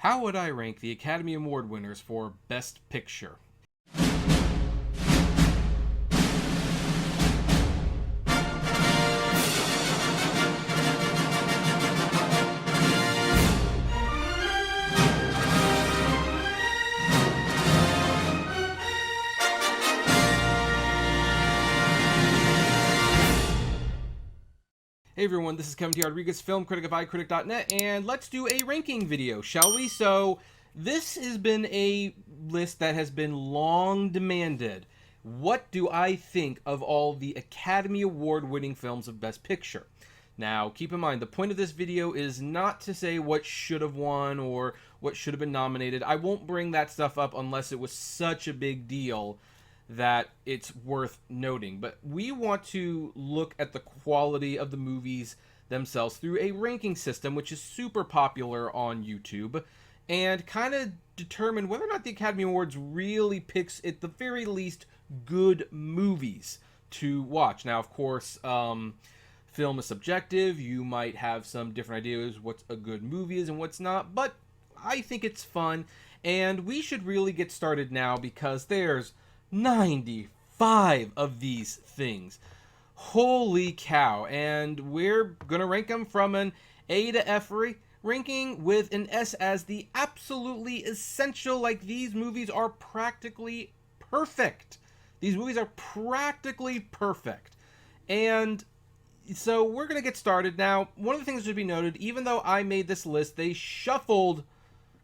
How would I rank the Academy Award winners for Best Picture? Hey everyone, this is Kevin T. Rodriguez, film critic of iCritic.net, and let's do a ranking video, shall we? So, this has been a list that has been long demanded. What do I think of all the Academy Award winning films of Best Picture? Now, keep in mind, the point of this video is not to say what should have won or what should have been nominated. I won't bring that stuff up unless it was such a big deal that it's worth noting. But we want to look at the quality of the movies themselves through a ranking system, which is super popular on YouTube, and kind of determine whether or not the Academy Awards really picks, at the very least, good movies to watch. Now, of course, film is subjective. You might have some different ideas what a good movie is and what's not, but I think it's fun, and we should really get started now because there's 95 of these things. Holy cow. And we're going to rank them from an A to F ranking with an S as the absolutely essential. Like, these movies are practically perfect. These movies are practically perfect. And so we're going to get started. Now, one of the things that should be noted, even though I made this list, they shuffled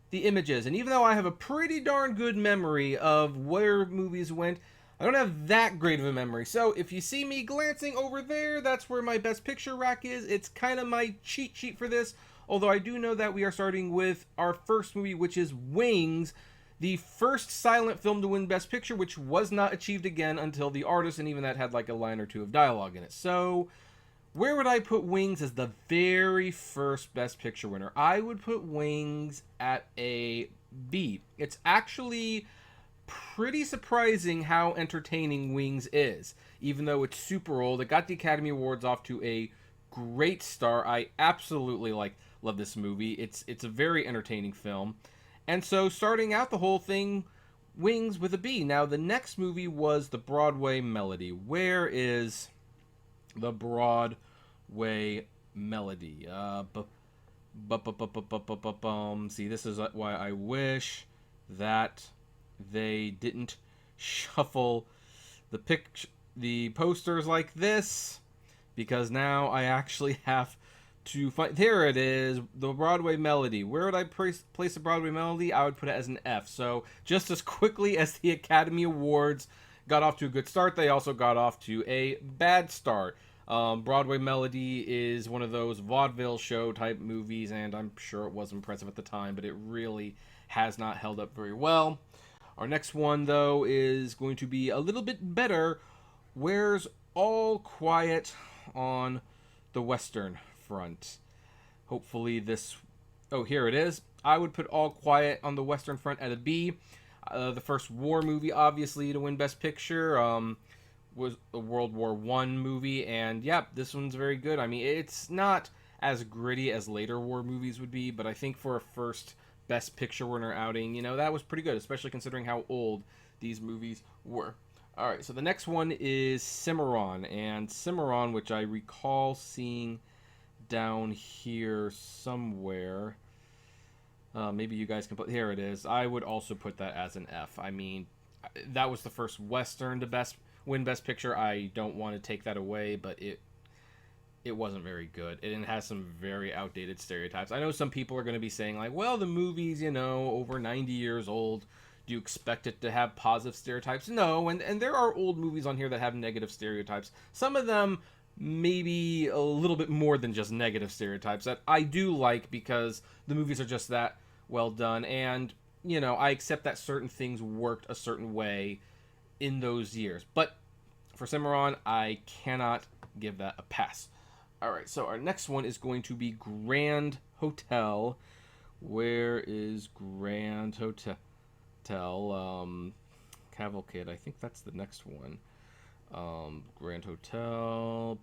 the images, and even though I have a pretty darn good memory of where movies went, I don't have that great of a memory. So if you see me glancing over there, that's where my Best Picture rack is. It's kind of my cheat sheet for this, although I do know that we are starting with our first movie, which is Wings, the first silent film to win Best Picture, which was not achieved again until The Artist, and even that had like a line or two of dialogue in it. So where would I put Wings as the very first Best Picture winner? I would put Wings at a B. It's actually pretty surprising how entertaining Wings is. Even though it's super old, it got the Academy Awards off to a great start. I absolutely love this movie. It's a very entertaining film. And so starting out the whole thing, Wings with a B. Now the next movie was The Broadway Melody. Where is The Broadway Melody? See, this is why I wish that they didn't shuffle the posters like this, because now I actually have to find. There it is, The Broadway Melody. Where would I place The Broadway Melody? I would put it as an F. So just as quickly as the Academy Awards got off to a good start, they also got off to a bad start. Broadway Melody is one of those vaudeville show type movies, and I'm sure it was impressive at the time, but it really has not held up very well. Our next one, though, is going to be a little bit better. Where's All Quiet on the Western Front? Hopefully this... Oh, here it is. I would put All Quiet on the Western Front at a B. The first war movie, obviously, to win Best Picture. Was a World War I movie, and yeah, this one's very good. I mean, it's not as gritty as later war movies would be, but I think for a first Best Picture winner outing, that was pretty good, especially considering how old these movies were. Alright, so the next one is Cimarron, and Cimarron, which I recall seeing down here somewhere. Maybe you guys can put... Here it is. I would also put that as an F. I mean, that was the first Western to win Best Picture. I don't want to take that away, but it wasn't very good. It has some very outdated stereotypes. I know some people are going to be saying, like, well, the movie's, over 90 years old. Do you expect it to have positive stereotypes? No, and there are old movies on here that have negative stereotypes. Some of them maybe a little bit more than just negative stereotypes that I do like because the movies are just that well done. And, I accept that certain things worked a certain way in those years. But for Cimarron, I cannot give that a pass. Alright, so our next one is going to be Grand Hotel. Where is Grand Hotel? Cavalcade, I think that's the next one. Grand Hotel.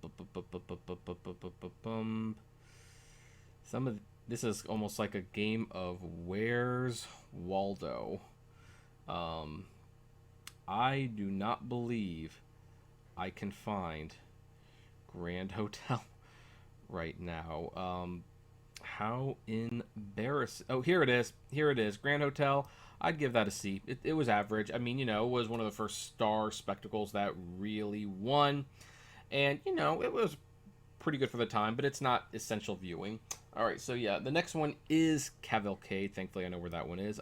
Some of This is almost like a game of Where's Waldo. I do not believe I can find Grand Hotel right now. How embarrassing. Oh, here it is. Here it is. Grand Hotel. I'd give that a C. It was average. I mean, it was one of the first star spectacles that really won. And, it was pretty good for the time, but it's not essential viewing. All right, so yeah, the next one is Cavalcade. Thankfully, I know where that one is.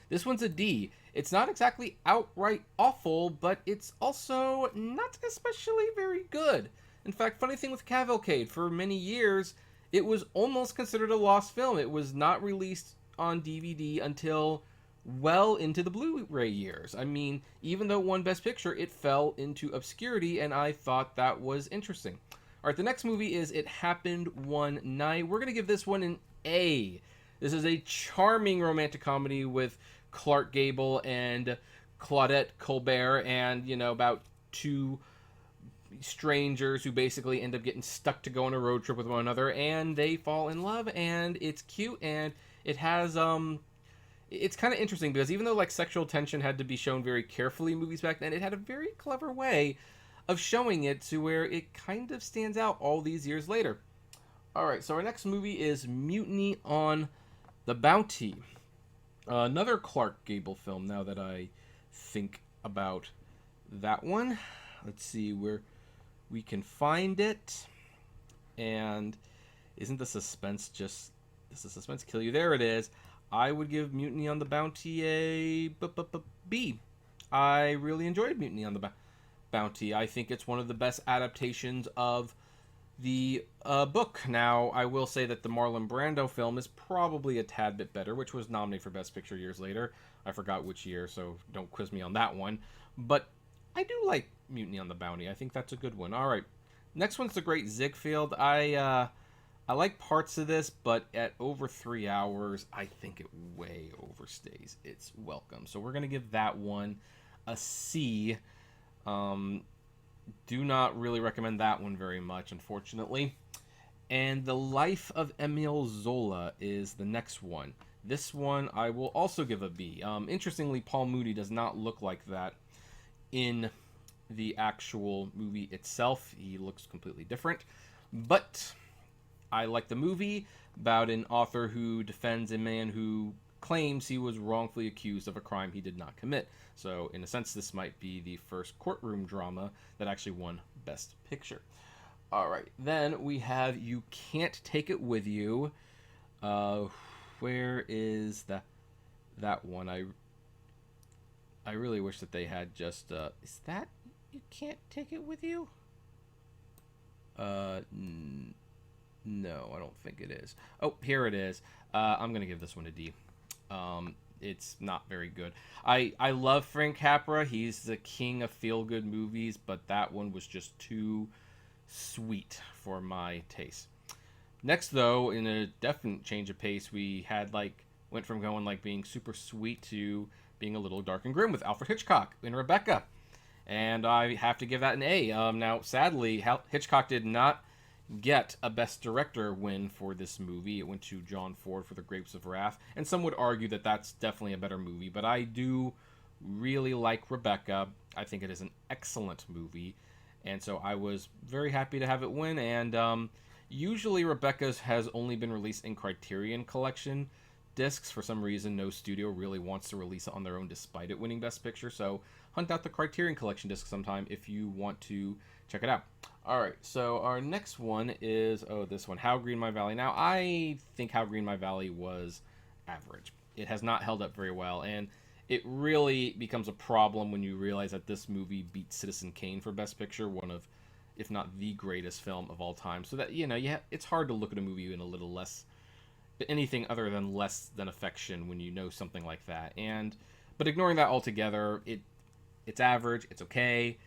This one's a D. It's not exactly outright awful, but it's also not especially very good. In fact, funny thing with Cavalcade, for many years, it was almost considered a lost film. It was not released on DVD until well into the Blu-ray years. I mean, even though it won Best Picture, it fell into obscurity, and I thought that was interesting. All right, the next movie is It Happened One Night. We're going to give this one an A. This is a charming romantic comedy with Clark Gable and Claudette Colbert, and, about two strangers who basically end up getting stuck to go on a road trip with one another, and they fall in love, and it's cute, and it has, it's kind of interesting because even though, like, sexual tension had to be shown very carefully in movies back then, it had a very clever way of showing it to where it kind of stands out all these years later. All right, so our next movie is Mutiny on the Bounty. Another Clark Gable film, now that I think about that one. Let's see where we can find it. And isn't the suspense just... Does the suspense kill you? There it is. I would give Mutiny on the Bounty a B. I really enjoyed Mutiny on the Bounty. I think it's one of the best adaptations of the book. Now, I will say that the Marlon Brando film is probably a tad bit better, which was nominated for Best Picture years later. I forgot which year, so don't quiz me on that one. But I do like Mutiny on the Bounty. I think that's a good one. All right. Next one's The Great Ziegfeld. I like parts of this, but at over 3 hours, I think it way overstays its welcome. So we're going to give that one a C. Do not really recommend that one very much, unfortunately. And The Life of Emile Zola is the next one. This one I will also give a B. Interestingly, Paul Moody does not look like that in the actual movie itself. He looks completely different. But I like the movie about an author who defends a man who claims he was wrongfully accused of a crime he did not commit. So, in a sense, this might be the first courtroom drama that actually won Best Picture. All right, then we have You Can't Take It With You. Where is that one? I really wish that they had just... is that You Can't Take It With You? No, I don't think it is. Oh, here it is. I'm going to give this one a D. It's not very good. I love Frank Capra. He's the king of feel-good movies, but that one was just too sweet for my taste. Next, though, in a definite change of pace, we had went from going being super sweet to being a little dark and grim with Alfred Hitchcock in Rebecca. And I have to give that an A. Now, sadly, Hitchcock did not get a Best Director win for this movie. It went to John Ford for The Grapes of Wrath, and some would argue that that's definitely a better movie, but I do really like Rebecca. I think it is an excellent movie, and so I was very happy to have it win. And usually Rebecca has only been released in Criterion Collection discs. For some reason, no studio really wants to release it on their own despite it winning Best Picture, so hunt out the Criterion Collection disc sometime if you want to check it out. All right, so our next one is, this one, How Green My Valley. Now, I think How Green My Valley was average. It has not held up very well, and it really becomes a problem when you realize that this movie beat Citizen Kane for Best Picture, one of, if not the greatest film of all time. So that, it's hard to look at a movie in a little less, anything other than less than affection when you know something like that. But ignoring that altogether, it's average, it's okay.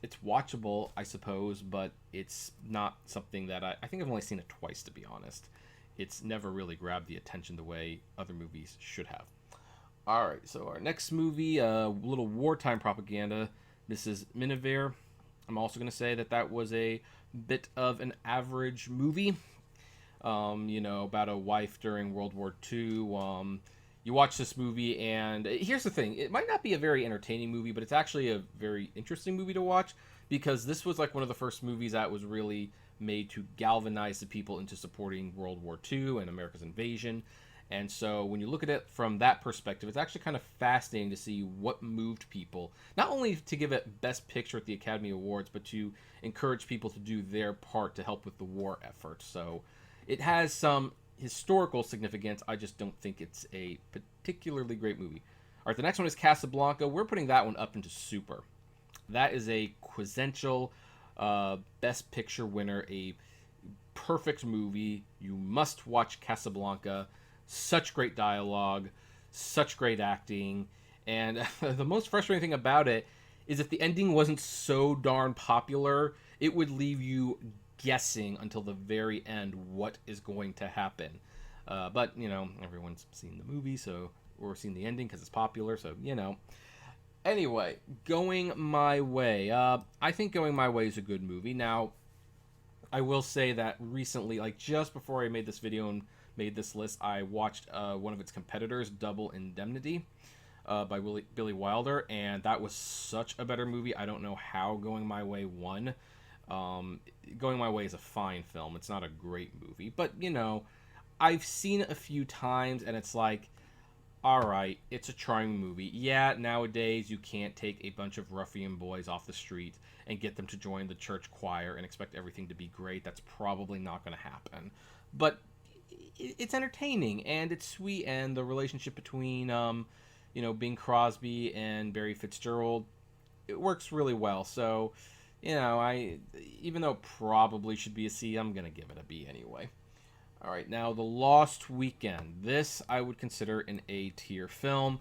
It's watchable, I suppose, but it's not something that I think I've only seen it twice, to be honest. It's never really grabbed the attention the way other movies should have. All right, so our next movie, a little wartime propaganda. This is Miniver. I'm also going to say that was a bit of an average movie. about a wife during World War II. You watch this movie, and here's the thing. It might not be a very entertaining movie, but it's actually a very interesting movie to watch, because this was like one of the first movies that was really made to galvanize the people into supporting World War II and America's invasion. And so when you look at it from that perspective, it's actually kind of fascinating to see what moved people, not only to give it Best Picture at the Academy Awards, but to encourage people to do their part to help with the war effort. So it has some historical significance. I just don't think it's a particularly great movie. All right, the next one is Casablanca. We're putting that one up into super. That is a quintessential Best Picture winner, a perfect movie. You must watch Casablanca. Such great dialogue, such great acting, and the most frustrating thing about it is if the ending wasn't so darn popular, it would leave you guessing until the very end what is going to happen. But, everyone's seen the movie, or seen the ending because it's popular, so. Anyway, Going My Way. I think Going My Way is a good movie. Now, I will say that recently, like just before I made this video and made this list, I watched one of its competitors, Double Indemnity, by Billy Wilder, and that was such a better movie. I don't know how Going My Way won. Going My Way is a fine film. It's not a great movie, but I've seen it a few times, and it's like, all right, it's a charming movie. Yeah, nowadays you can't take a bunch of ruffian boys off the street and get them to join the church choir and expect everything to be great. That's probably not going to happen. But it's entertaining, and it's sweet, and the relationship between Bing Crosby and Barry Fitzgerald, it works really well. So I, even though it probably should be a C, I'm gonna give it a B anyway. All right, now The Lost Weekend. This I would consider an A tier film.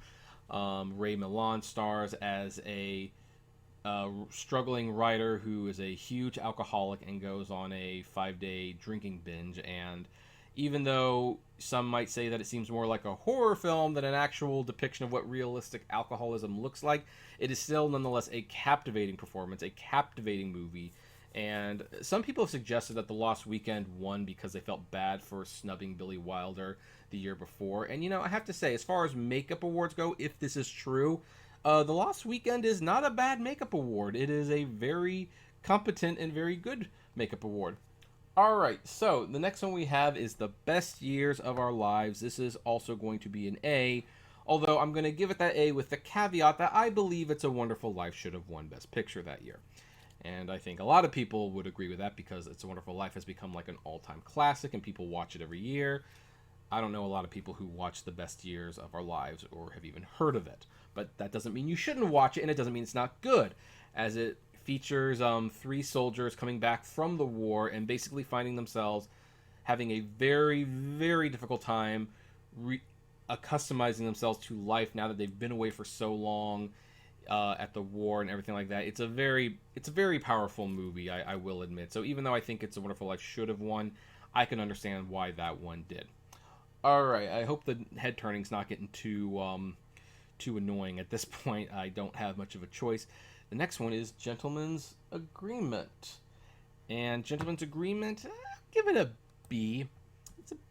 Ray Milland stars as a struggling writer who is a huge alcoholic and goes on a 5-day drinking binge. And even though some might say that it seems more like a horror film than an actual depiction of what realistic alcoholism looks like, it is still nonetheless a captivating performance, a captivating movie. And some people have suggested that The Lost Weekend won because they felt bad for snubbing Billy Wilder the year before. And, I have to say, as far as makeup awards go, if this is true, The Lost Weekend is not a bad makeup award. It is a very competent and very good makeup award. All right, so the next one we have is The Best Years of Our Lives. This is also going to be an A, although I'm going to give it that A with the caveat that I believe It's a Wonderful Life should have won Best Picture that year. And I think a lot of people would agree with that because It's a Wonderful Life has become like an all-time classic and people watch it every year. I don't know a lot of people who watch The Best Years of Our Lives or have even heard of it. But that doesn't mean you shouldn't watch it, and it doesn't mean it's not good, as it features 3 soldiers coming back from the war and basically finding themselves having a very, very difficult time accustomizing themselves to life now that they've been away for so long at the war and everything like that. It's a very powerful movie, I will admit. So even though I think It's a Wonderful Life should have won, I can understand why that one did. All right, I hope the head turning's not getting too annoying at this point. I don't have much of a choice. The next one is Gentleman's Agreement. And Gentleman's Agreement, give it a B.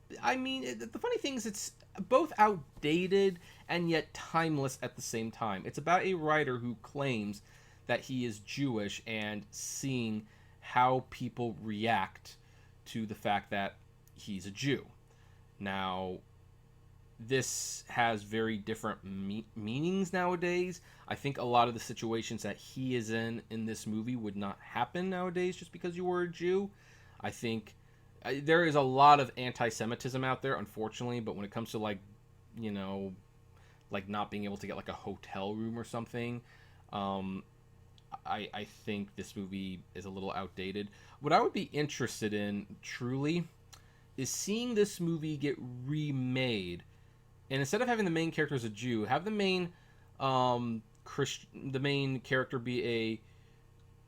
The funny thing is it's both outdated and yet timeless at the same time. It's about a writer who claims that he is Jewish and seeing how people react to the fact that he's a Jew. Now, this has very different meanings nowadays. I think a lot of the situations that he is in this movie would not happen nowadays just because you were a Jew. I think there is a lot of anti-Semitism out there, unfortunately, but when it comes to like not being able to get like a hotel room or something, I think this movie is a little outdated. What I would be interested in, truly, is seeing this movie get remade. And instead of having the main character as a Jew, have the main character be a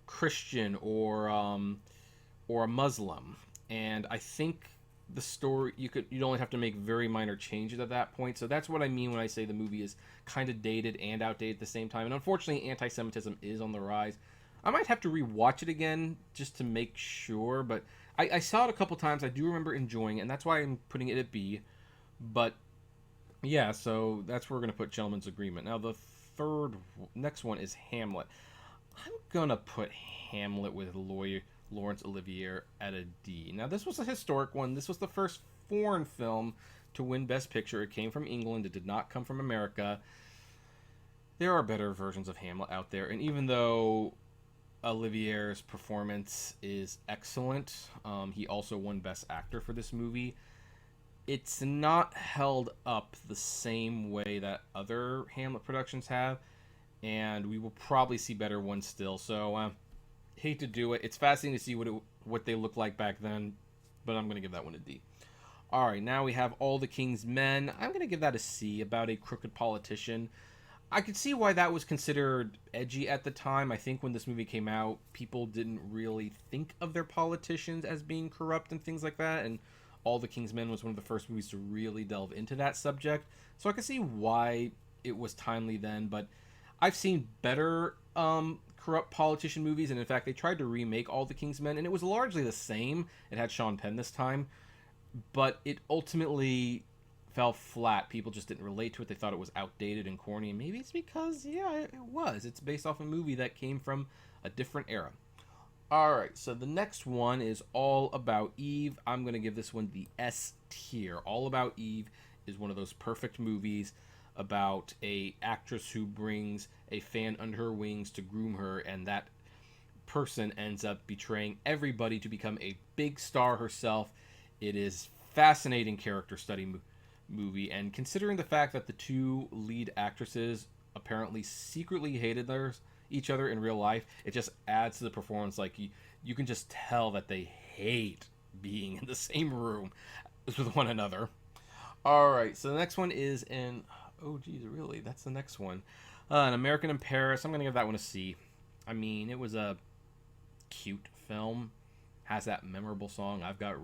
Christian or a Muslim. And I think the story you'd only have to make very minor changes at that point. So that's what I mean when I say the movie is kind of dated and outdated at the same time. And unfortunately, anti-Semitism is on the rise. I might have to rewatch it again just to make sure, but I saw it a couple times. I do remember enjoying it, and that's why I'm putting it at B. But yeah, so that's where we're gonna put Gentleman's Agreement. Now the next one is Hamlet. I'm gonna put Hamlet with Laurence Olivier at a D. Now this was a historic one. This was the first foreign film to win Best Picture. It came from England. It did not come from America. There are better versions of Hamlet out there, and even though Olivier's performance is excellent, he also won Best Actor for this movie. It's not held up the same way that other Hamlet productions have, and we will probably see better ones still. So, hate to do it. It's fascinating to see what they look like back then, but I'm going to give that one a D. All right, now we have All the King's Men. I'm going to give that a C, about a crooked politician. I could see why that was considered edgy at the time. I think when this movie came out, people didn't really think of their politicians as being corrupt and things like that, and All the King's Men was one of the first movies to really delve into that subject. So I can see why it was timely then, but I've seen better corrupt politician movies, and in fact, they tried to remake All the King's Men, and it was largely the same. It had Sean Penn this time, but it ultimately fell flat. People just didn't relate to it. They thought it was outdated and corny, and maybe it's because, yeah, it was. It's based off a movie that came from a different era. Alright, so the next one is All About Eve. I'm going to give this one the S tier. All About Eve is one of those perfect movies about a actress who brings a fan under her wings to groom her, and that person ends up betraying everybody to become a big star herself. It is fascinating character study movie, and considering the fact that the two lead actresses apparently secretly hated each other in real life, it just adds to the performance. Like, you can just tell that they hate being in the same room with one another. All right, so the next one is oh geez, really, that's the next one, An American in Paris. I'm gonna give that one a C. I mean, it was a cute film, has that memorable song, I've got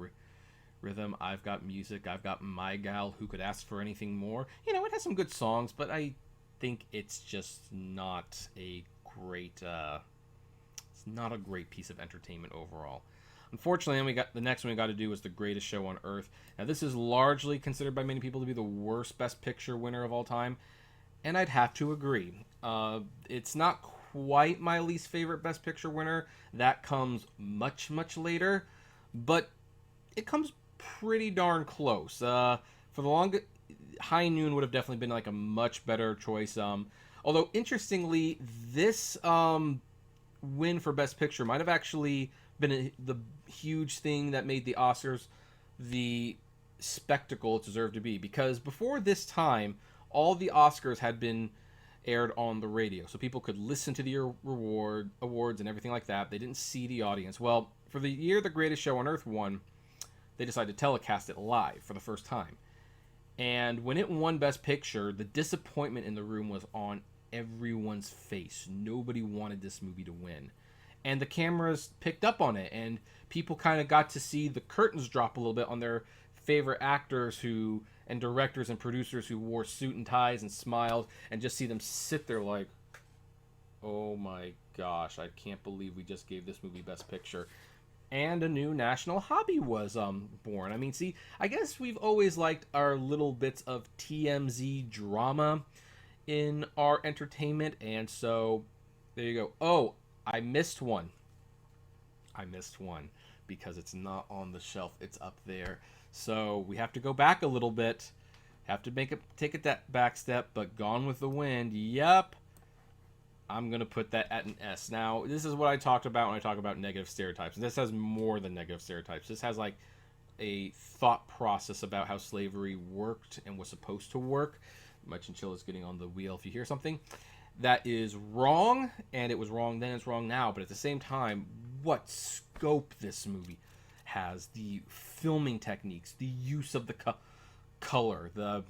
rhythm, I've got music, I've got my gal, who could ask for anything more. You know, it has some good songs, but I think it's just not a great it's not a great piece of entertainment overall. Unfortunately, then we got the next one we got to do is The Greatest Show on Earth. Now this is largely considered by many people to be the worst Best Picture winner of all time, and I'd have to agree. It's not quite my least favorite Best Picture winner. That comes much later, but it comes pretty darn close. For the longest, High Noon would have definitely been like a much better choice. Although interestingly, this win for Best Picture might have actually been the huge thing that made the Oscars the spectacle it deserved to be, because before this time, all the Oscars had been aired on the radio, so people could listen to the awards and everything like that. They didn't see the audience. Well, for the year The Greatest Show on Earth won, they decided to telecast it live for the first time. And when it won Best Picture, the disappointment in the room was on everyone's face. Nobody wanted this movie to win. And the cameras picked up on it, and people kind of got to see the curtains drop a little bit on their favorite actors and directors and producers who wore suit and ties and smiled, and just see them sit there like, oh my gosh, I can't believe we just gave this movie Best Picture. And a new national hobby was born. I mean, see, I guess we've always liked our little bits of TMZ drama in our entertainment, and so there you go. Oh, I missed one because it's not on the shelf. It's up there. So we have to go back a little bit. Have to take it that back step, but Gone with the Wind, yep. I'm going to put that at an S. Now, this is what I talked about when I talk about negative stereotypes. This has more than negative stereotypes. This has like a thought process about how slavery worked and was supposed to work. My chinchilla's getting on the wheel if you hear something. That is wrong, and it was wrong then, it's wrong now. But at the same time, what scope this movie has, the filming techniques, the use of the color, the,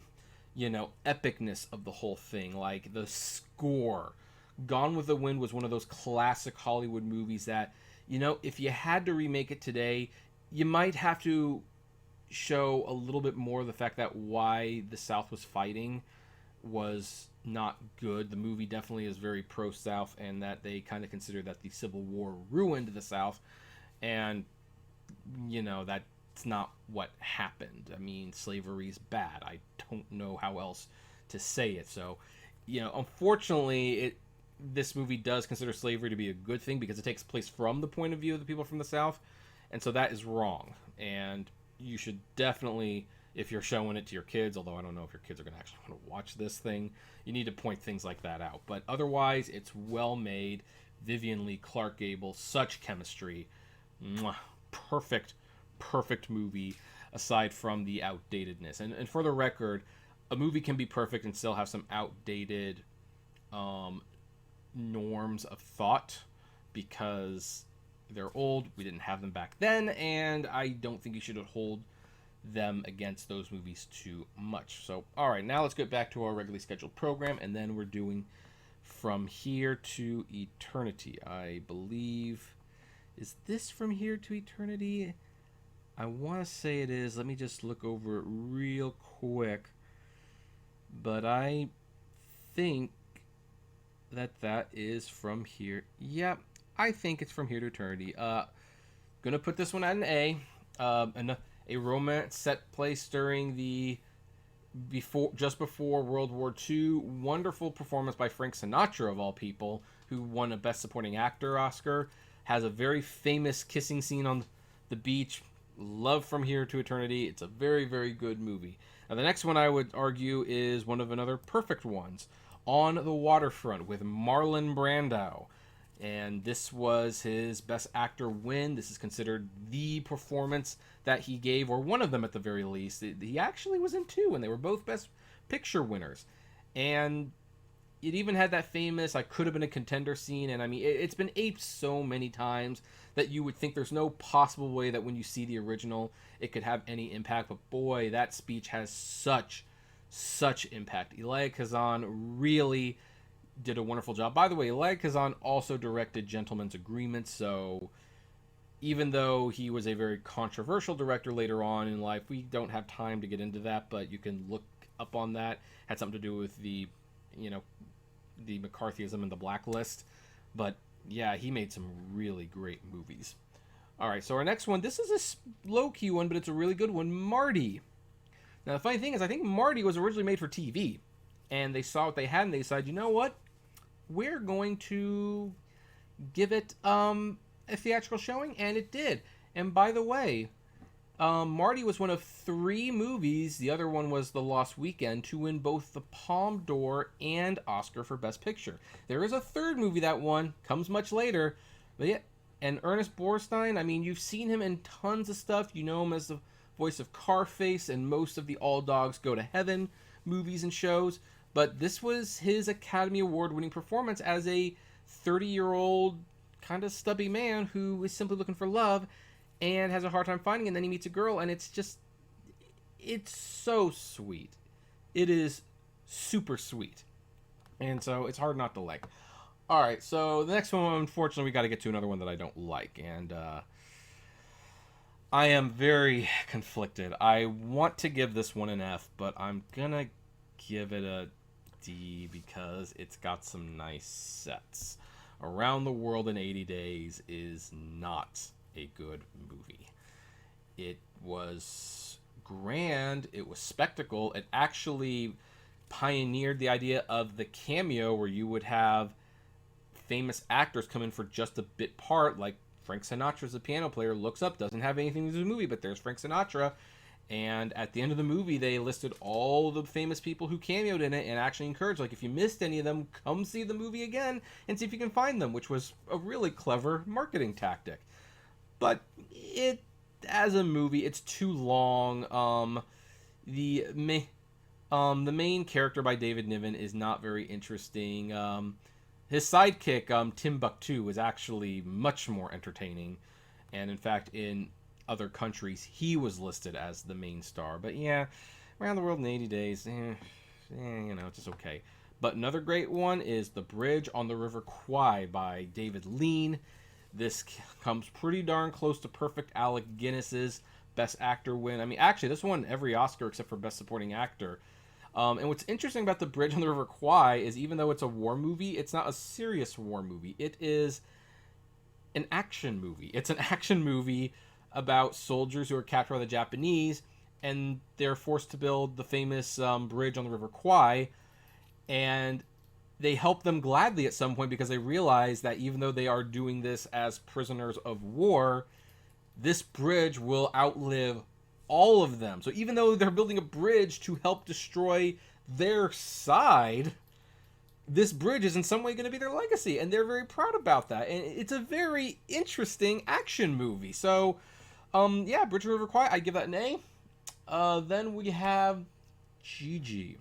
epicness of the whole thing, like the score. Gone with the Wind was one of those classic Hollywood movies that, if you had to remake it today, you might have to show a little bit more of the fact that why the South was fighting was not good. The movie definitely is very pro-South, and that they kind of consider that the Civil War ruined the South. And that's not what happened. I mean, slavery's bad. I don't know how else to say it. So, unfortunately, this movie does consider slavery to be a good thing because it takes place from the point of view of the people from the South, and so that is wrong. And you should definitely, if you're showing it to your kids, although I don't know if your kids are going to actually want to watch this thing, you need to point things like that out. But otherwise, it's well made. Vivian Leigh, Clark Gable, such chemistry. Mwah. Perfect movie, aside from the outdatedness. And for the record, a movie can be perfect and still have some outdated norms of thought because they're old. We didn't have them back then, and I don't think you should hold them against those movies too much. So, all right, now let's get back to our regularly scheduled program, and then we're doing From Here to Eternity. I believe, is this From Here to Eternity? I want to say it is. Let me just look over it real quick. But I think that is From Here. Yep, I think it's From Here to Eternity. Gonna put this one at an A. A romance set place during the just before World War II. Wonderful performance by Frank Sinatra, of all people, who won a Best Supporting Actor Oscar. Has a very famous kissing scene on the beach. Love From Here to Eternity. It's a very, very good movie. Now, the next one I would argue is one of another perfect ones, On the Waterfront, with Marlon Brando. And this was his Best Actor win. This is considered the performance that he gave, or one of them at the very least. He actually was in two, and they were both Best Picture winners. And it even had that famous "I could have been a contender" scene. And I mean, it's been aped so many times that you would think there's no possible way that when you see the original, it could have any impact. But boy, that speech has such impact. Elia Kazan really did a wonderful job. By the way, Elia Kazan also directed Gentleman's Agreement, so even though he was a very controversial director later on in life, we don't have time to get into that, but you can look up on that. Had something to do with the McCarthyism and the Blacklist. But yeah, he made some really great movies. All right, so our next one, this is a low-key one, but it's a really good one, Marty. Now, the funny thing is, I think Marty was originally made for TV, and they saw what they had, and they decided, you know what? We're going to give it a theatrical showing, and it did. And by the way, Marty was one of 3 movies, the other one was The Lost Weekend, to win both the Palme d'Or and Oscar for Best Picture. There is a third movie that won, comes much later, but yeah. And Ernest Borgnine, I mean, you've seen him in tons of stuff. You know him as the voice of Carface and most of the All Dogs Go to Heaven movies and shows. But this was his Academy Award-winning performance as a 30-year-old kind of stubby man who is simply looking for love and has a hard time finding it, and then he meets a girl, and it's so sweet. It is super sweet. And so it's hard not to like. All right, so the next one, unfortunately, we got to get to another one that I don't like, and I am very conflicted. I want to give this one an F, but I'm gonna give it a D because it's got some nice sets. Around the World in 80 Days is not a good movie. It was grand, it was spectacle, it actually pioneered the idea of the cameo where you would have famous actors come in for just a bit part, like Frank Sinatra's a piano player, looks up, doesn't have anything to do with the movie, but there's Frank Sinatra. And at the end of the movie, they listed all the famous people who cameoed in it and actually encouraged, like, if you missed any of them, come see the movie again and see if you can find them, which was a really clever marketing tactic. But as a movie, it's too long. The main character by David Niven is not very interesting. His sidekick, Timbuktu, is actually much more entertaining. And in fact, in other countries, he was listed as the main star. But yeah, Around the World in 80 Days, it's just okay. But another great one is The Bridge on the River Kwai by David Lean. This comes pretty darn close to perfect Alec Guinness's Best Actor win. I mean, actually, this won every Oscar except for Best Supporting Actor. And what's interesting about The Bridge on the River Kwai is even though it's a war movie, it's not a serious war movie. It is an action movie. It's an action movie about soldiers who are captured by the Japanese, and they're forced to build the famous bridge on the River Kwai, and they help them gladly at some point because they realize that even though they are doing this as prisoners of war, this bridge will outlive all of them. So even though they're building a bridge to help destroy their side, this bridge is in some way going to be their legacy, and they're very proud about that. And it's a very interesting action movie. So, yeah, Bridge on River Kwai, I give that an A. Then we have Gigi.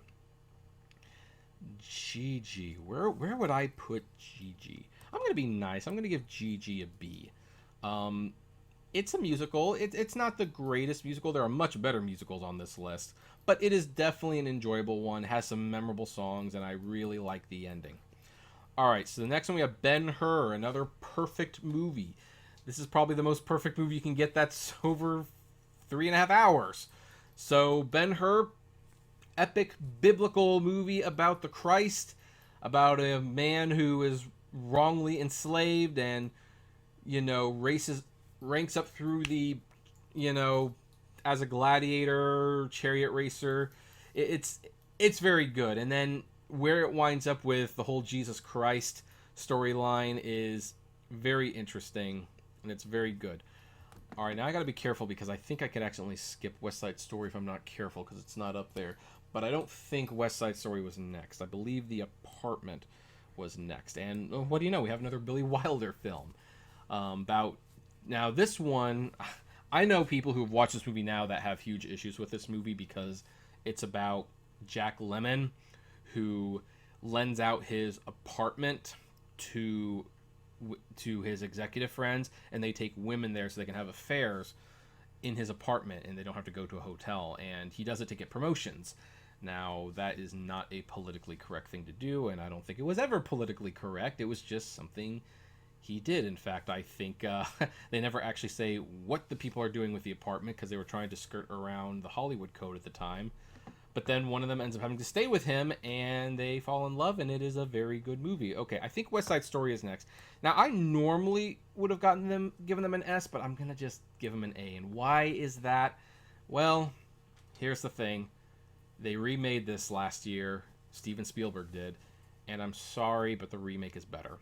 Gigi. Where would I put Gigi? I'm going to be nice. I'm going to give Gigi a B. It's a musical. It's not the greatest musical. There are much better musicals on this list, but it is definitely an enjoyable one. It has some memorable songs, and I really like the ending. All right, so the next one we have Ben-Hur, another perfect movie. This is probably the most perfect movie you can get that's over 3.5 hours. So Ben-Hur, epic biblical movie about the Christ, about a man who is wrongly enslaved and, ranks up through the, as a gladiator, chariot racer. It's very good. And then where it winds up with the whole Jesus Christ storyline is very interesting, and it's very good. All right, now I got to be careful because I think I could accidentally skip West Side Story if I'm not careful because it's not up there. But I don't think West Side Story was next. I believe The Apartment was next. And what do you know? We have another Billy Wilder film about... Now, this one... I know people who have watched this movie now that have huge issues with this movie because it's about Jack Lemmon, who lends out his apartment to his executive friends, and they take women there so they can have affairs in his apartment, and they don't have to go to a hotel. And he does it to get promotions. Now, that is not a politically correct thing to do, and I don't think it was ever politically correct. It was just something he did. In fact, I think they never actually say what the people are doing with the apartment because they were trying to skirt around the Hollywood code at the time. But then one of them ends up having to stay with him, and they fall in love, and it is a very good movie. Okay, I think West Side Story is next. Now, I normally would have given them an S, but I'm going to just give them an A. And why is that? Well, here's the thing. They remade this last year. Steven Spielberg did. And I'm sorry, but the remake is better.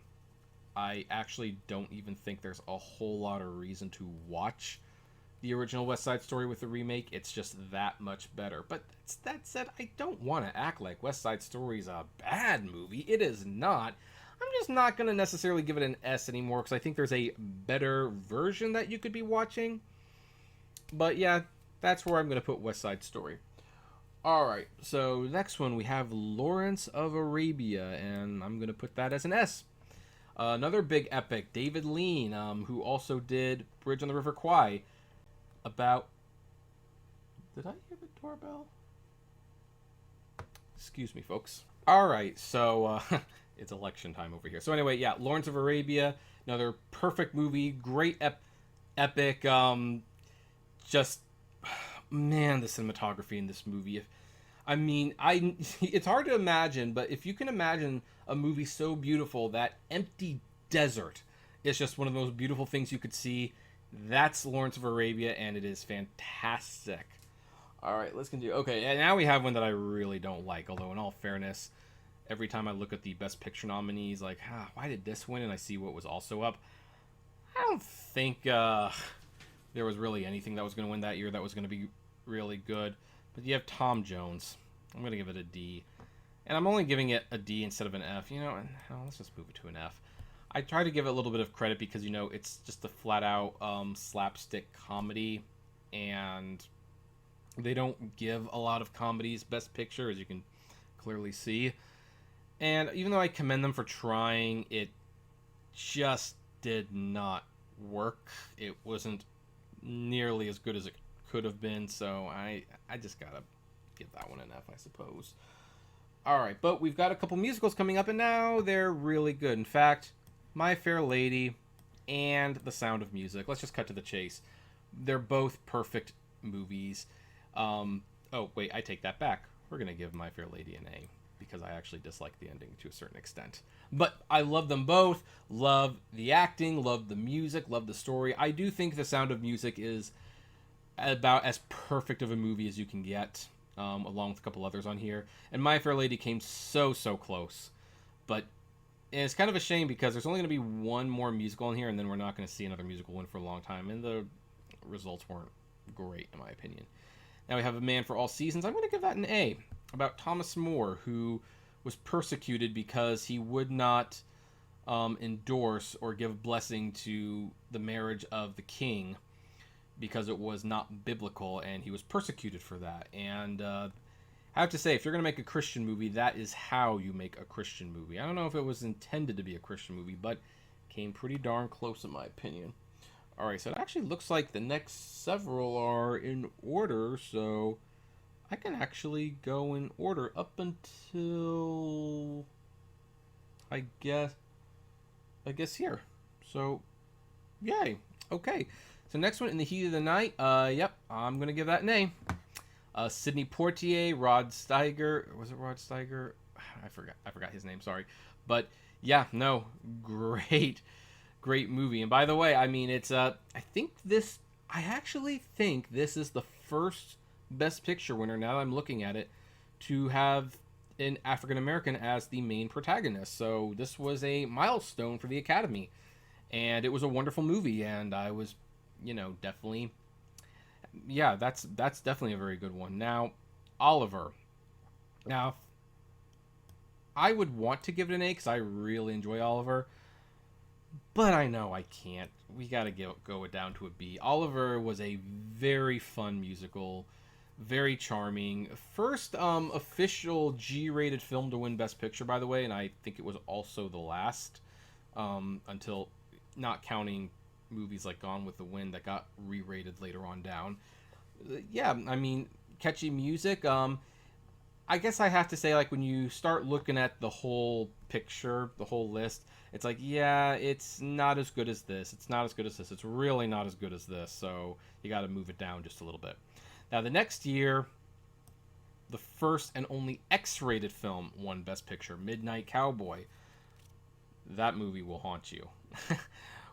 I actually don't even think there's a whole lot of reason to watch the original West Side Story with the remake. It's just that much better. But that said, I don't want to act like West Side Story is a bad movie. It is not. I'm just not going to necessarily give it an S anymore because I think there's a better version that you could be watching. But yeah, that's where I'm going to put West Side Story. Alright, so next one we have Lawrence of Arabia, and I'm going to put that as an S. Another big epic, David Lean, who also did Bridge on the River Kwai, about... Did I hear the doorbell? Excuse me, folks. Alright, so it's election time over here. So anyway, yeah, Lawrence of Arabia, another perfect movie, great epic, just... Man, the cinematography in this movie. It's hard to imagine, but if you can imagine a movie so beautiful, that empty desert is just one of the most beautiful things you could see. That's Lawrence of Arabia, and it is fantastic. All right, let's continue. Okay, and now we have one that I really don't like, although in all fairness, every time I look at the Best Picture nominees, like, why did this win? And I see what was also up. I don't think there was really anything that was going to win that year that was going to be really good. But you have Tom Jones. I'm going to give it a D. And I'm only giving it a D instead of an F. Let's just move it to an F. I try to give it a little bit of credit because, it's just a flat-out slapstick comedy. And they don't give a lot of comedies Best Picture, as you can clearly see. And even though I commend them for trying, it just did not work. It wasn't nearly as good as it could have been, so I just gotta give that one an F, I suppose. Alright, but we've got a couple musicals coming up, and now they're really good. In fact, My Fair Lady and The Sound of Music. Let's just cut to the chase. They're both perfect movies. Oh, wait, I take that back. We're gonna give My Fair Lady an A. because I actually dislike the ending to a certain extent. But I love them both. Love the acting, love the music, love the story. I do think The Sound of Music is about as perfect of a movie as you can get, along with a couple others on here. And My Fair Lady came so close. But it's kind of a shame because there's only going to be one more musical in here, and then we're not going to see another musical win for a long time. And the results weren't great, in my opinion. Now we have A Man for All Seasons. I'm going to give that an A, about Thomas More, who was persecuted because he would not endorse or give blessing to the marriage of the king because it was not biblical, and he was persecuted for that. And I have to say, if you're going to make a Christian movie, that is how you make a Christian movie. I don't know if it was intended to be a Christian movie, but came pretty darn close in my opinion. Alright, so it actually looks like the next several are in order, so I can actually go in order up until I guess here. So, yay. Okay. So next one, In the Heat of the Night. Yep, I'm going to give that an A. Sidney Poitier, Rod Steiger. Was it Rod Steiger? I forgot his name, sorry. But yeah, no, great movie. And by the way, I mean, it's I actually think this is the first Best Picture winner, now that I'm looking at it, to have an African American as the main protagonist. So this was a milestone for the Academy, and it was a wonderful movie, and I was, definitely, yeah, that's definitely a very good one. Now, Oliver. Now, I would want to give it an A because I really enjoy Oliver, but I know I can't. We got to go it down to a B. Oliver was a very fun musical, very charming. First official G-rated film to win Best Picture, by the way, and I think it was also the last, until, not counting movies like Gone with the Wind that got re-rated later on down. Yeah, I mean, catchy music. I guess I have to say, like, when you start looking at the whole picture, the whole list, it's like, yeah, it's not as good as this. It's not as good as this. It's really not as good as this. So you got to move it down just a little bit. Now, the next year, the first and only X-rated film won Best Picture, Midnight Cowboy. That movie will haunt you.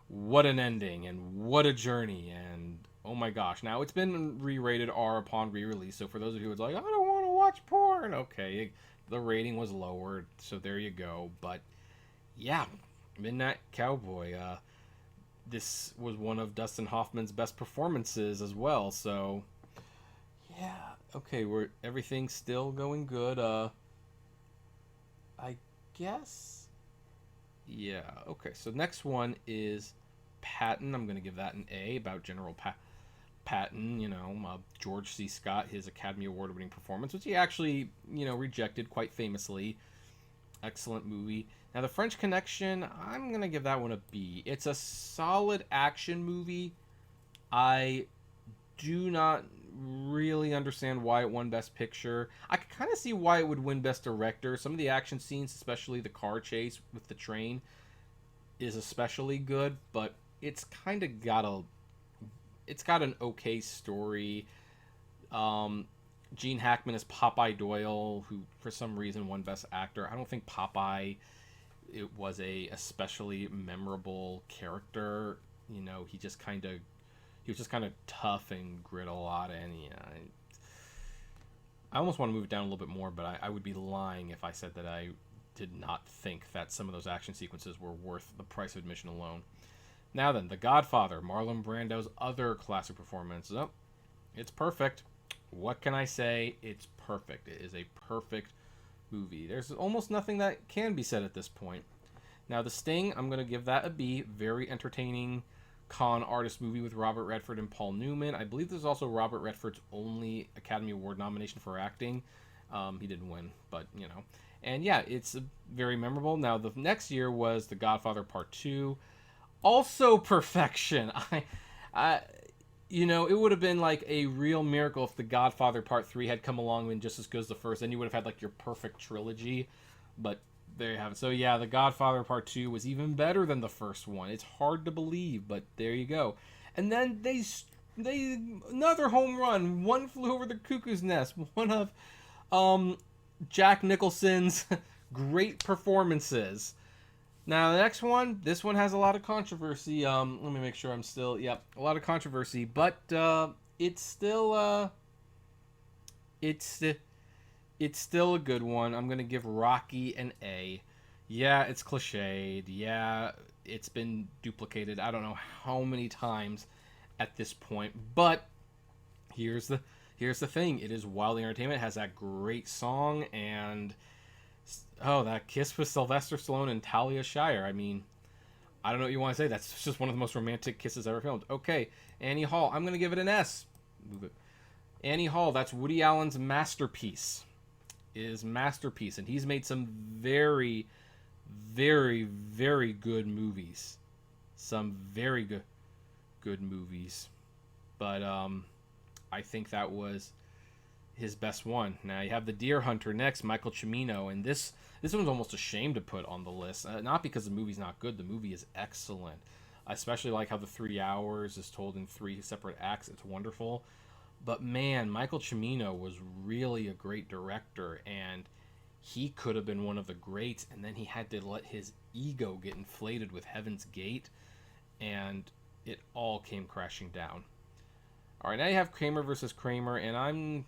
What an ending, and what a journey, and oh my gosh. Now, it's been re-rated R upon re-release, so for those of you who's like, I don't want to watch porn, okay, the rating was lowered, so there you go. But yeah, Midnight Cowboy, this was one of Dustin Hoffman's best performances as well, so yeah, okay, everything's still going good. I guess, yeah, okay, so next one is Patton. I'm going to give that an A, about General Patton, George C. Scott, his Academy Award winning performance, which he actually, rejected quite famously. Excellent movie. Now, The French Connection, I'm going to give that one a B. It's a solid action movie. I do not really understand why it won Best Picture. I could kind of see why it would win Best Director. Some of the action scenes, especially the car chase with the train, is especially good, but it's kind of got an okay story. Gene Hackman is Popeye Doyle, who for some reason won Best Actor. I don't think Popeye, it was a especially memorable character. He was just kind of tough and grit a lot, and I almost want to move it down a little bit more, but I would be lying if I said that I did not think that some of those action sequences were worth the price of admission alone. Now then, The Godfather, Marlon Brando's other classic performance. Oh, it's perfect. What can I say? It's perfect. It is a perfect movie. There's almost nothing that can be said at this point. Now, The Sting, I'm going to give that a B. Very entertaining con artist movie with Robert Redford and Paul Newman. I believe this is also Robert Redford's only Academy Award nomination for acting. He didn't win, but, And yeah, it's very memorable. Now, the next year was The Godfather Part 2. Also perfection. It would have been like a real miracle if The Godfather Part 3 had come along and just as good as the first. Then you would have had like your perfect trilogy. But there you have it. So yeah, The Godfather Part 2 was even better than the first one. It's hard to believe, but there you go. And then they another home run. One Flew Over the Cuckoo's Nest. One of Jack Nicholson's great performances. Now the next one, this one has a lot of controversy. Let me make sure I'm still, yep, a lot of controversy, but it's still it's it's still a good one. I'm gonna give Rocky an A. Yeah, it's cliched. Yeah, it's been duplicated. I don't know how many times at this point, but here's the thing. It is wildly entertainment. It has that great song, and oh, that kiss with Sylvester Stallone and Talia Shire. I mean, I don't know what you want to say. That's just one of the most romantic kisses ever filmed. Okay, Annie Hall. I'm gonna give it an S. Move it. Annie Hall. That's Woody Allen's masterpiece. Is masterpiece, and he's made some very, very, very good movies. Some very good movies, but I think that was his best one. Now you have The Deer Hunter next, Michael Cimino, and this one's almost a shame to put on the list. Not because the movie's not good. The movie is excellent. I especially like how the 3 hours is told in 3 separate acts. It's wonderful. But man, Michael Cimino was really a great director, and he could have been one of the greats, and then he had to let his ego get inflated with Heaven's Gate, and it all came crashing down. All right, now you have Kramer versus Kramer, and I'm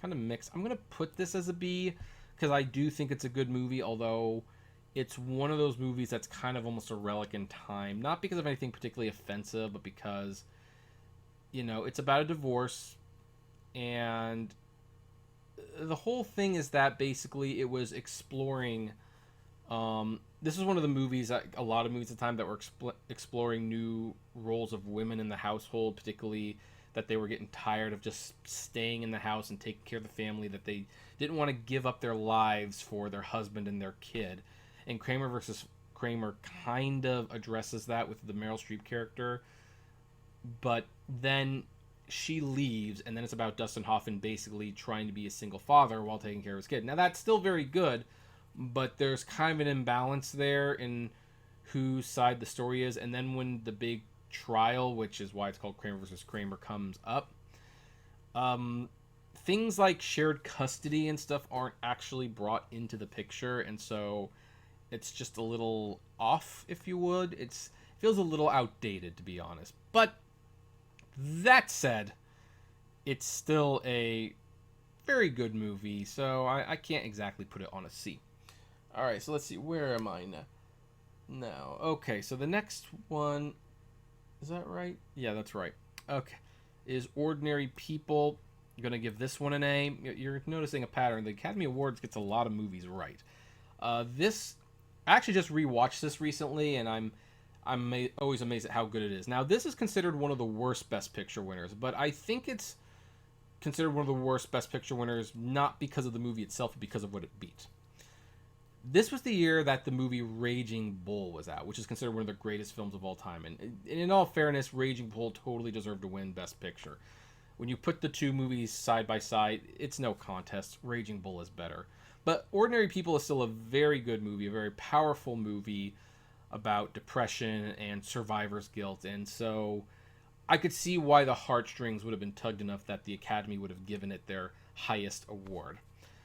kind of mixed. I'm going to put this as a B because I do think it's a good movie, although it's one of those movies that's kind of almost a relic in time. Not because of anything particularly offensive, but because, you know, it's about a divorce, and the whole thing is that basically it was exploring... this is one of the movies, a lot of movies at the time, that were exploring new roles of women in the household, particularly that they were getting tired of just staying in the house and taking care of the family, that they didn't want to give up their lives for their husband and their kid. And Kramer versus Kramer kind of addresses that with the Meryl Streep character, but then she leaves, and then it's about Dustin Hoffman basically trying to be a single father while taking care of his kid. Now that's still very good, but there's kind of an imbalance there in whose side the story is. And then when the big trial, which is why it's called Kramer versus Kramer, comes up, things like shared custody and stuff aren't actually brought into the picture, and so it's just a little off, if you would. It feels a little outdated, to be honest. But that said, it's still a very good movie, so I can't exactly put it on a C. All right, so let's see. Where am I now? Okay, so the next one... Is that right? Yeah, that's right. Okay. Is Ordinary People. I'm going to give this one an A. You're noticing a pattern. The Academy Awards gets a lot of movies right. This... I actually just rewatched this recently, and I'm always amazed at how good it is. Now, this is considered one of the worst Best Picture winners, but I think it's considered one of the worst Best Picture winners not because of the movie itself, but because of what it beat. This was the year that the movie Raging Bull was out, which is considered one of the greatest films of all time. And in all fairness, Raging Bull totally deserved to win Best Picture. When you put the two movies side by side, it's no contest. Raging Bull is better. But Ordinary People is still a very good movie, a very powerful movie about depression and survivor's guilt. And so I could see why the heartstrings would have been tugged enough that the Academy would have given it their highest award.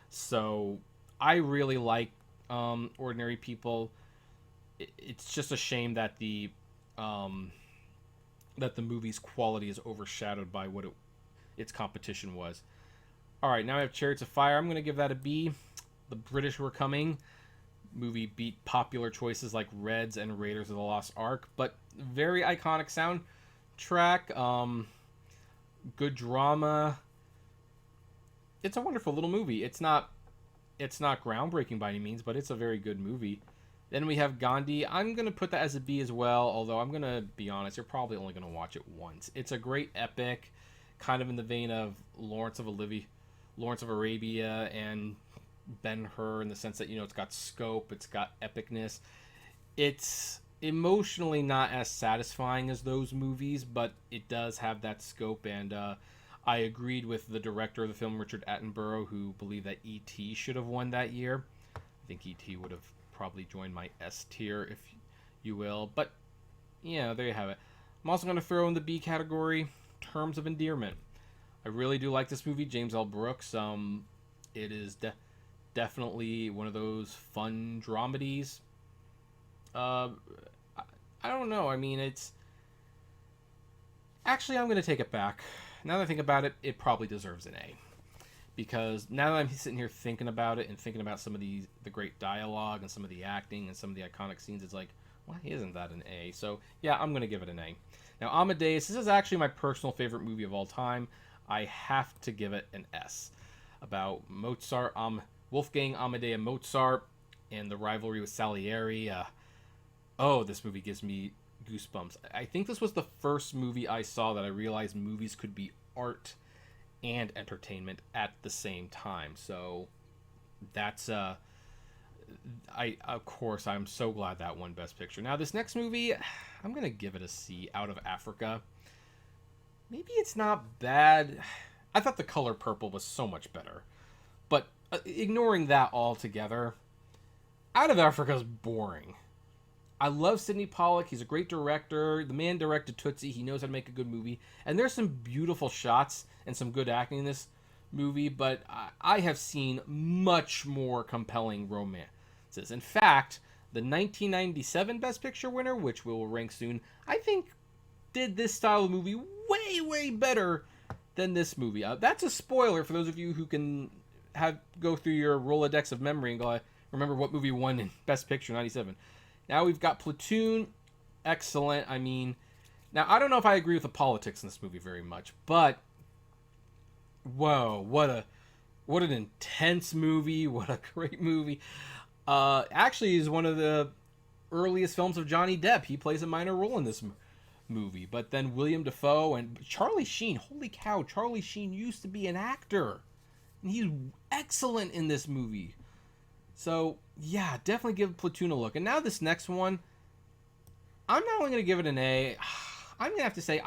So I really like Ordinary People. It's just a shame that the movie's quality is overshadowed by what its competition was. All right, now I have Chariots of Fire. I'm going to give that a B. The British Were Coming. Movie beat popular choices like Reds and Raiders of the Lost Ark, but very iconic soundtrack. Good drama. It's a wonderful little movie. It's not groundbreaking by any means, but it's a very good movie. Then we have Gandhi. I'm going to put that as a B as well, although I'm going to be honest, you're probably only going to watch it once. It's a great epic, kind of in the vein of Lawrence of Arabia and Ben-Hur, in the sense that, you know, it's got scope, it's got epicness. It's emotionally not as satisfying as those movies, but it does have that scope, and I agreed with the director of the film, Richard Attenborough, who believed that E.T. should have won that year. I think E.T. would have probably joined my S tier, if you will. But, yeah, there you have it. I'm also going to throw in the B category, Terms of Endearment. I really do like this movie, James L. Brooks. It is definitely one of those fun dramedies. I don't know. I mean, it's... Actually, I'm going to take it back. Now that I think about it, it probably deserves an A. Because now that I'm sitting here thinking about it and thinking about some of the great dialogue and some of the acting and some of the iconic scenes, it's like, why isn't that an A? So, yeah, I'm going to give it an A. Now, Amadeus, this is actually my personal favorite movie of all time. I have to give it an S. About Mozart, Wolfgang Amadeus Mozart, and the rivalry with Salieri. This movie gives me goosebumps. I think this was the first movie I saw that I realized movies could be art and entertainment at the same time. So that's of course I'm so glad that won Best Picture. Now this next movie, I'm gonna give it a C. Out of Africa. Maybe it's not bad. I thought The Color Purple was so much better, but ignoring that altogether, Out of Africa is boring. I love Sidney Pollack. He's a great director. The man directed Tootsie. He knows how to make a good movie. And there's some beautiful shots and some good acting in this movie, but I have seen much more compelling romances. In fact, the 1997 Best Picture winner, which we will rank soon, I think did this style of movie way, way better than this movie. That's a spoiler for those of you who can go through your Rolodex of memory and go, remember what movie won in Best Picture 97. Now we've got Platoon. Excellent. I mean, now I don't know if I agree with the politics in this movie very much, but whoa, what an intense movie. What a great movie. Actually is one of the earliest films of Johnny Depp. He plays a minor role in this movie. But then William Dafoe and Charlie Sheen. Holy cow, Charlie Sheen used to be an actor. And he's excellent in this movie. So, yeah, definitely give Platoon a look. And now this next one, I'm not only going to give it an A, I'm going to have to say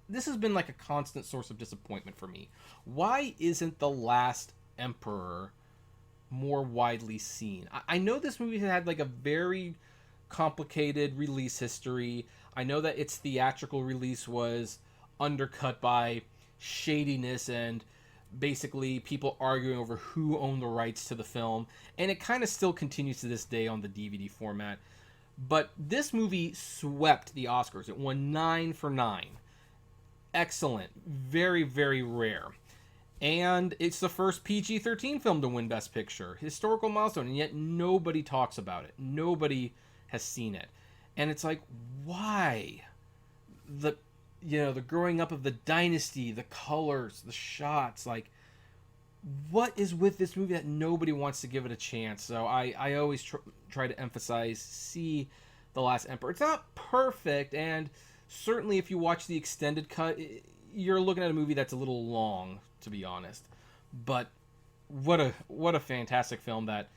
this has been like a constant source of disappointment for me. Why isn't The Last Emperor more widely seen? I know this movie had like a very complicated release history. I know that its theatrical release was undercut by shadiness and basically people arguing over who owned the rights to the film, and it kind of still continues to this day on the DVD format. But this movie swept the Oscars. It won 9 for 9. Excellent. Very, very rare. And it's the first PG-13 film to win Best Picture. Historical milestone, and yet nobody talks about it. Nobody has seen it. And it's like, why? The growing up of the dynasty, the colors, the shots, like, what is with this movie that nobody wants to give it a chance? So I always try to emphasize, see The Last Emperor. It's not perfect, and certainly if you watch the extended cut, you're looking at a movie that's a little long, to be honest. But what a fantastic film that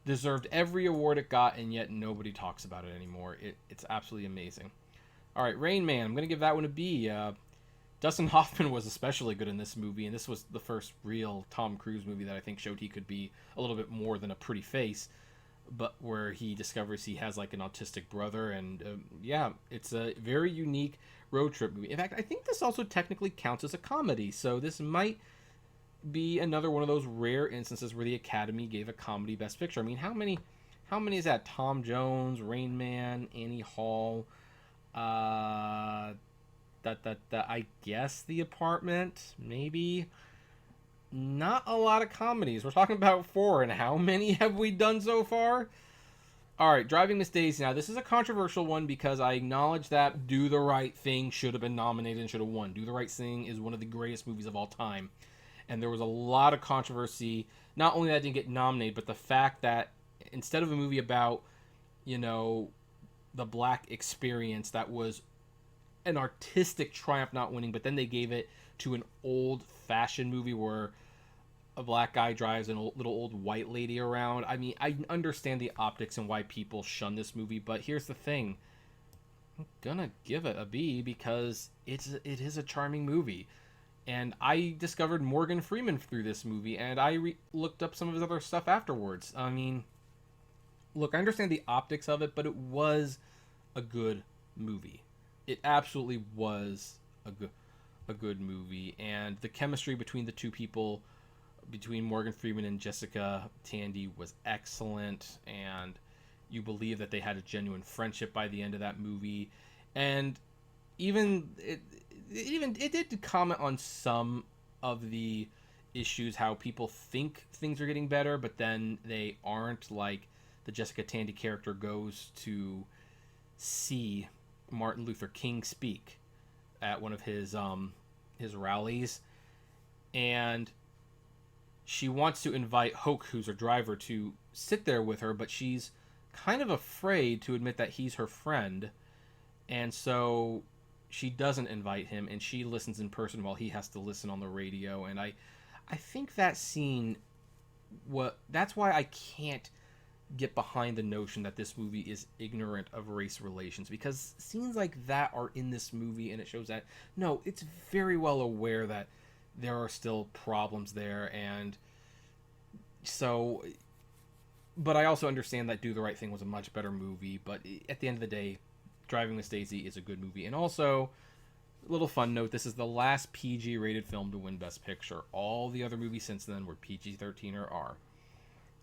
deserved every award it got, and yet nobody talks about it anymore. It's absolutely amazing. All right, Rain Man. I'm going to give that one a B. Dustin Hoffman was especially good in this movie, and this was the first real Tom Cruise movie that I think showed he could be a little bit more than a pretty face, but where he discovers he has like an autistic brother, and it's a very unique road trip movie. In fact, I think this also technically counts as a comedy, so this might be another one of those rare instances where the Academy gave a comedy Best Picture. I mean, how many is that? Tom Jones, Rain Man, Annie Hall, I guess The Apartment, maybe. Not a lot of comedies. We're talking about 4, and how many have we done so far? Alright, Driving Miss Daisy. Now, this is a controversial one because I acknowledge that Do the Right Thing should have been nominated and should have won. Do the Right Thing is one of the greatest movies of all time. And there was a lot of controversy. Not only that it didn't get nominated, but the fact that instead of a movie about, the black experience that was an artistic triumph not winning, but then they gave it to an old-fashioned movie where a black guy drives a little old white lady around. I mean, I understand the optics and why people shun this movie, but here's the thing. I'm gonna give it a B because it is a charming movie. And I discovered Morgan Freeman through this movie, and I looked up some of his other stuff afterwards. I mean, look, I understand the optics of it, but it was a good movie. It absolutely was a good movie, and the chemistry between the two people between Morgan Freeman and Jessica Tandy was excellent, and you believe that they had a genuine friendship by the end of that movie. And it did comment on some of the issues, how people think things are getting better, but then they aren't. Like the Jessica Tandy character goes to see Martin Luther King speak at one of his rallies, and she wants to invite Hoke, who's her driver, to sit there with her, but she's kind of afraid to admit that he's her friend, and so she doesn't invite him, and she listens in person while he has to listen on the radio. And I think that scene, that's why I can't get behind the notion that this movie is ignorant of race relations, because scenes like that are in this movie, and it shows that no, it's very well aware that there are still problems there. And so, but I also understand that Do the Right Thing was a much better movie, but at the end of the day, Driving Miss Daisy is a good movie. And also, a little fun note, this is the last PG rated film to win Best Picture. All the other movies since then were PG-13 or R.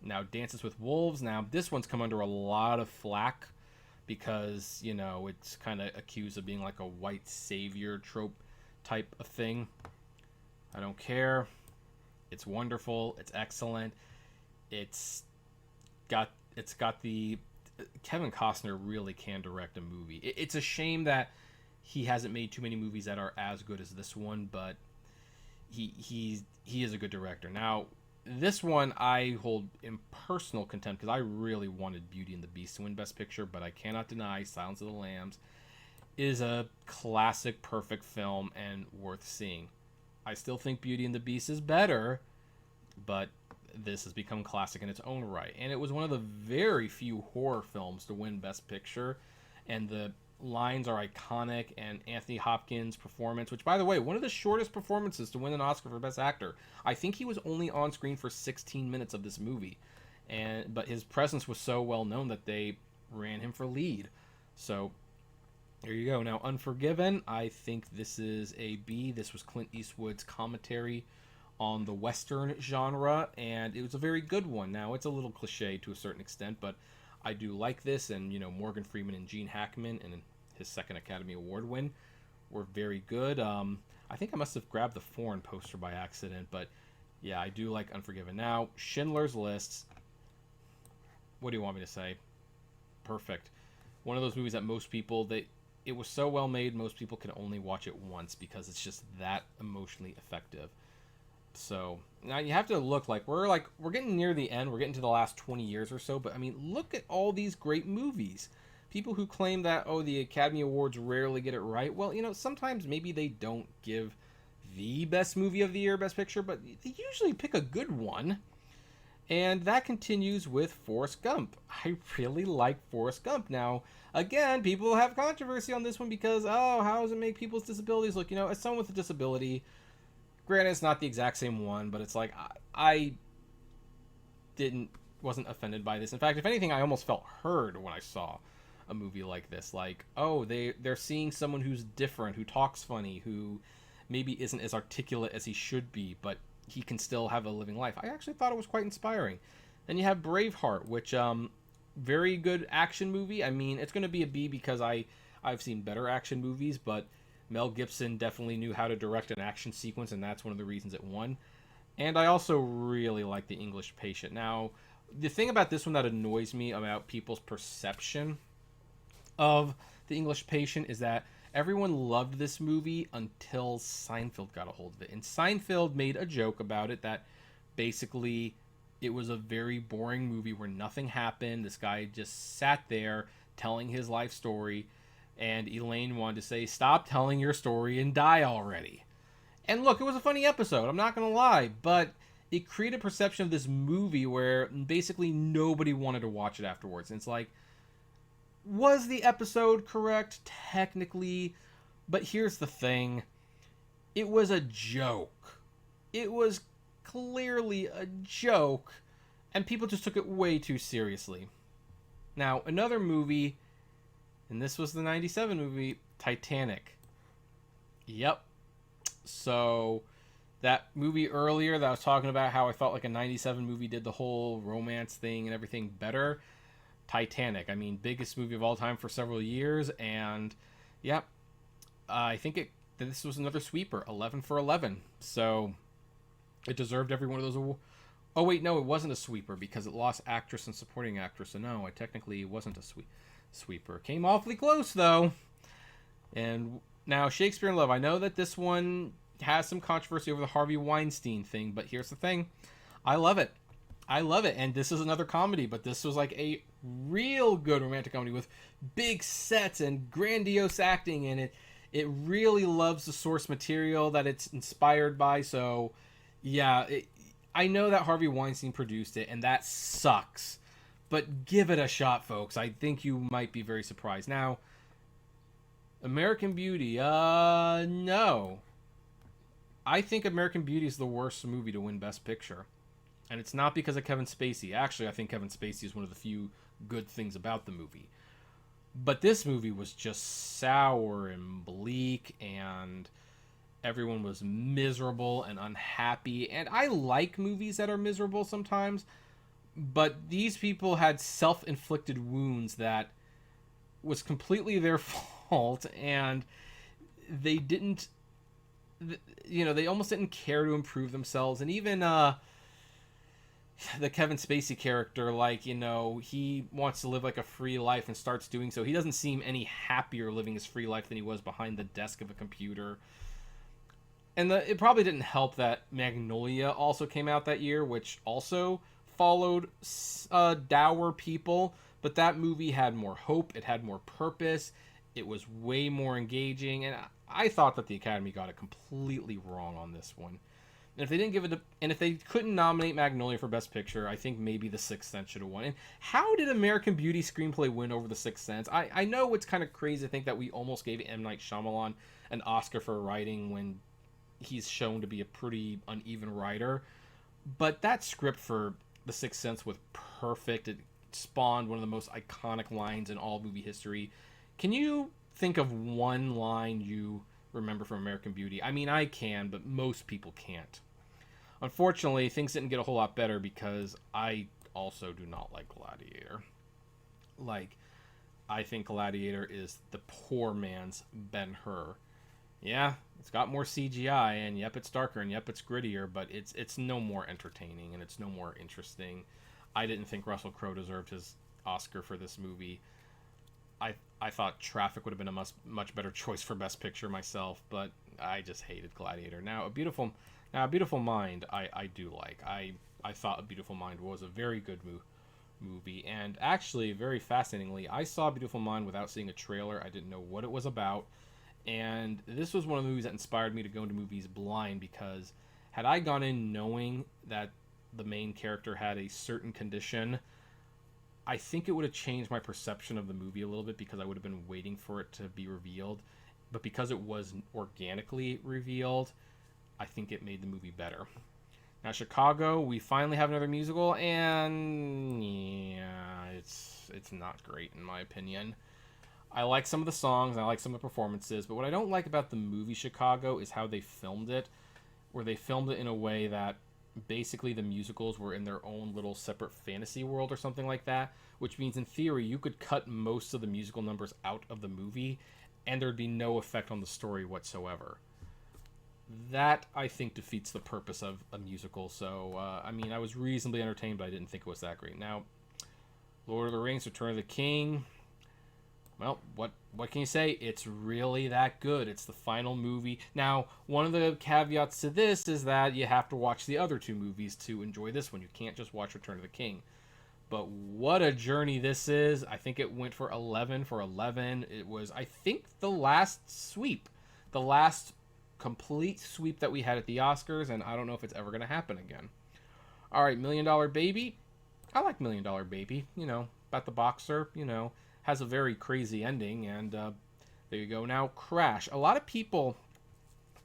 Now, Dances with Wolves, now this one's come under a lot of flack because, you know, it's kind of accused of being like a white savior trope type of thing. I don't care. It's wonderful. It's excellent. It's got the... Kevin Costner really can direct a movie. It's a shame that he hasn't made too many movies that are as good as this one, but he is a good director. Now, this one I hold in personal contempt because I really wanted Beauty and the Beast to win Best Picture, but I cannot deny Silence of the Lambs is a classic, perfect film and worth seeing. I still think Beauty and the Beast is better, but this has become classic in its own right. And it was one of the very few horror films to win Best Picture, and the lines are iconic, and Anthony Hopkins' performance, which, by the way, one of the shortest performances to win an Oscar for Best Actor. I think he was only on screen for 16 minutes of this movie, but his presence was so well known that they ran him for lead. So there you go. Now, Unforgiven, I think this is a B. This was Clint Eastwood's commentary on the Western genre, and it was a very good one. Now, it's a little cliche to a certain extent, but I do like this, and, you know, Morgan Freeman and Gene Hackman, and his second Academy Award win, were very good. I think I must have grabbed the foreign poster by accident, but yeah, I do like Unforgiven. Now, Schindler's List, what do you want me to say? Perfect. One of those movies that most people, it was so well made, most people can only watch it once because it's just that emotionally effective. So now you have to look, we're getting near the end. We're getting to the last 20 years or so. But I mean, look at all these great movies. People who claim that, oh, the Academy Awards rarely get it right. Well, you know, sometimes maybe they don't give the best movie of the year Best Picture, but they usually pick a good one. And that continues with Forrest Gump. I really like Forrest Gump. Now, again, people have controversy on this one because, oh, how does it make people's disabilities look? You know, as someone with a disability, granted, it's not the exact same one, but it's like I wasn't offended by this. In fact, if anything, I almost felt heard when I saw a movie like this. Like, oh, they're seeing someone who's different, who talks funny, who maybe isn't as articulate as he should be, but he can still have a living life. I actually thought it was quite inspiring. Then you have Braveheart, which very good action movie. I mean, it's going to be a B because I've seen better action movies, but Mel Gibson definitely knew how to direct an action sequence, and that's one of the reasons it won. And I also really like The English Patient. Now, the thing about this one that annoys me about people's perception of The English Patient is that everyone loved this movie until Seinfeld got a hold of it. And Seinfeld made a joke about it that basically it was a very boring movie where nothing happened. This guy just sat there telling his life story, and Elaine wanted to say, stop telling your story and die already. And look, it was a funny episode, I'm not going to lie, but it created a perception of this movie where basically nobody wanted to watch it afterwards. And it's like, was the episode correct? Technically. But here's the thing. It was a joke. It was clearly a joke, and people just took it way too seriously. Now, another movie, and this was the 97 movie, Titanic. Yep. So, That movie earlier that I was talking about how I felt like a 97 movie did the whole romance thing and everything better. Titanic. I mean, biggest movie of all time for several years. And, yeah, I think this was another sweeper. 11 for 11. So, it deserved every one of those. Oh, wait, no, it wasn't a sweeper because it lost actress and supporting actress. So, no, it technically wasn't a sweeper. Came awfully close, though. And now, Shakespeare in Love. I know that this one has some controversy over the Harvey Weinstein thing, but here's the thing. I love it. I love it. And this is another comedy, but this was like a real good romantic comedy with big sets and grandiose acting, and it really loves the source material that it's inspired by. So, yeah, I know that Harvey Weinstein produced it, and that sucks. But give it a shot, folks. I think you might be very surprised. Now, American Beauty, no. I think American Beauty is the worst movie to win Best Picture. And it's not because of Kevin Spacey. Actually, I think Kevin Spacey is one of the few good things about the movie. But this movie was just sour and bleak, and everyone was miserable and unhappy. And I like movies that are miserable sometimes, but these people had self-inflicted wounds that was completely their fault, and they didn't, they almost didn't care to improve themselves. And even the Kevin Spacey character, like, he wants to live like a free life and starts doing so. He doesn't seem any happier living his free life than he was behind the desk of a computer. And it probably didn't help that Magnolia also came out that year, which also followed dour people. But that movie had more hope. It had more purpose. It was way more engaging. And I thought that the Academy got it completely wrong on this one. And if they didn't give it, and if they couldn't nominate Magnolia for Best Picture, I think maybe The Sixth Sense should have won. And how did American Beauty screenplay win over The Sixth Sense? I know it's kind of crazy to think that we almost gave M. Night Shyamalan an Oscar for writing when he's shown to be a pretty uneven writer. But that script for The Sixth Sense was perfect. It spawned one of the most iconic lines in all movie history. Can you think of one line you remember from American Beauty? I mean, I can, but most people can't. Unfortunately, things didn't get a whole lot better because I also do not like Gladiator. Like, I think Gladiator is the poor man's Ben-Hur. Yeah, it's got more CGI, and yep, it's darker, and yep, it's grittier, but it's no more entertaining, and it's no more interesting. I didn't think Russell Crowe deserved his Oscar for this movie. I thought Traffic would have been a much better choice for Best Picture myself, but I just hated Gladiator. Now, A Beautiful Mind, I do like. I thought A Beautiful Mind was a very good movie, and actually, very fascinatingly, I saw A Beautiful Mind without seeing a trailer. I didn't know what it was about, and this was one of the movies that inspired me to go into movies blind, because had I gone in knowing that the main character had a certain condition, I think it would have changed my perception of the movie a little bit, because I would have been waiting for it to be revealed. But because it was organically revealed, I think it made the movie better. Now, Chicago, we finally have another musical, and yeah, it's not great in my opinion. I like some of the songs, I like some of the performances, but what I don't like about the movie Chicago is how they filmed it, where they filmed it in a way that basically the musicals were in their own little separate fantasy world or something like that, which means in theory you could cut most of the musical numbers out of the movie and there'd be no effect on the story whatsoever. That, I think, defeats the purpose of a musical. So I mean, I was reasonably entertained, but I didn't think it was that great. Now, Lord of the Rings, Return of the King, well, what can you say? It's really that good. It's the final movie. Now, one of the caveats to this is that you have to watch the other two movies to enjoy this one. You can't just watch Return of the King. But what a journey this is. I think it went for 11 for 11. It was, I think, the last sweep. The last complete sweep that we had at the Oscars, and I don't know if it's ever going to happen again. All right, Million Dollar Baby. I like Million Dollar Baby. About the boxer, has a very crazy ending, and there you go. Now, Crash. A lot of people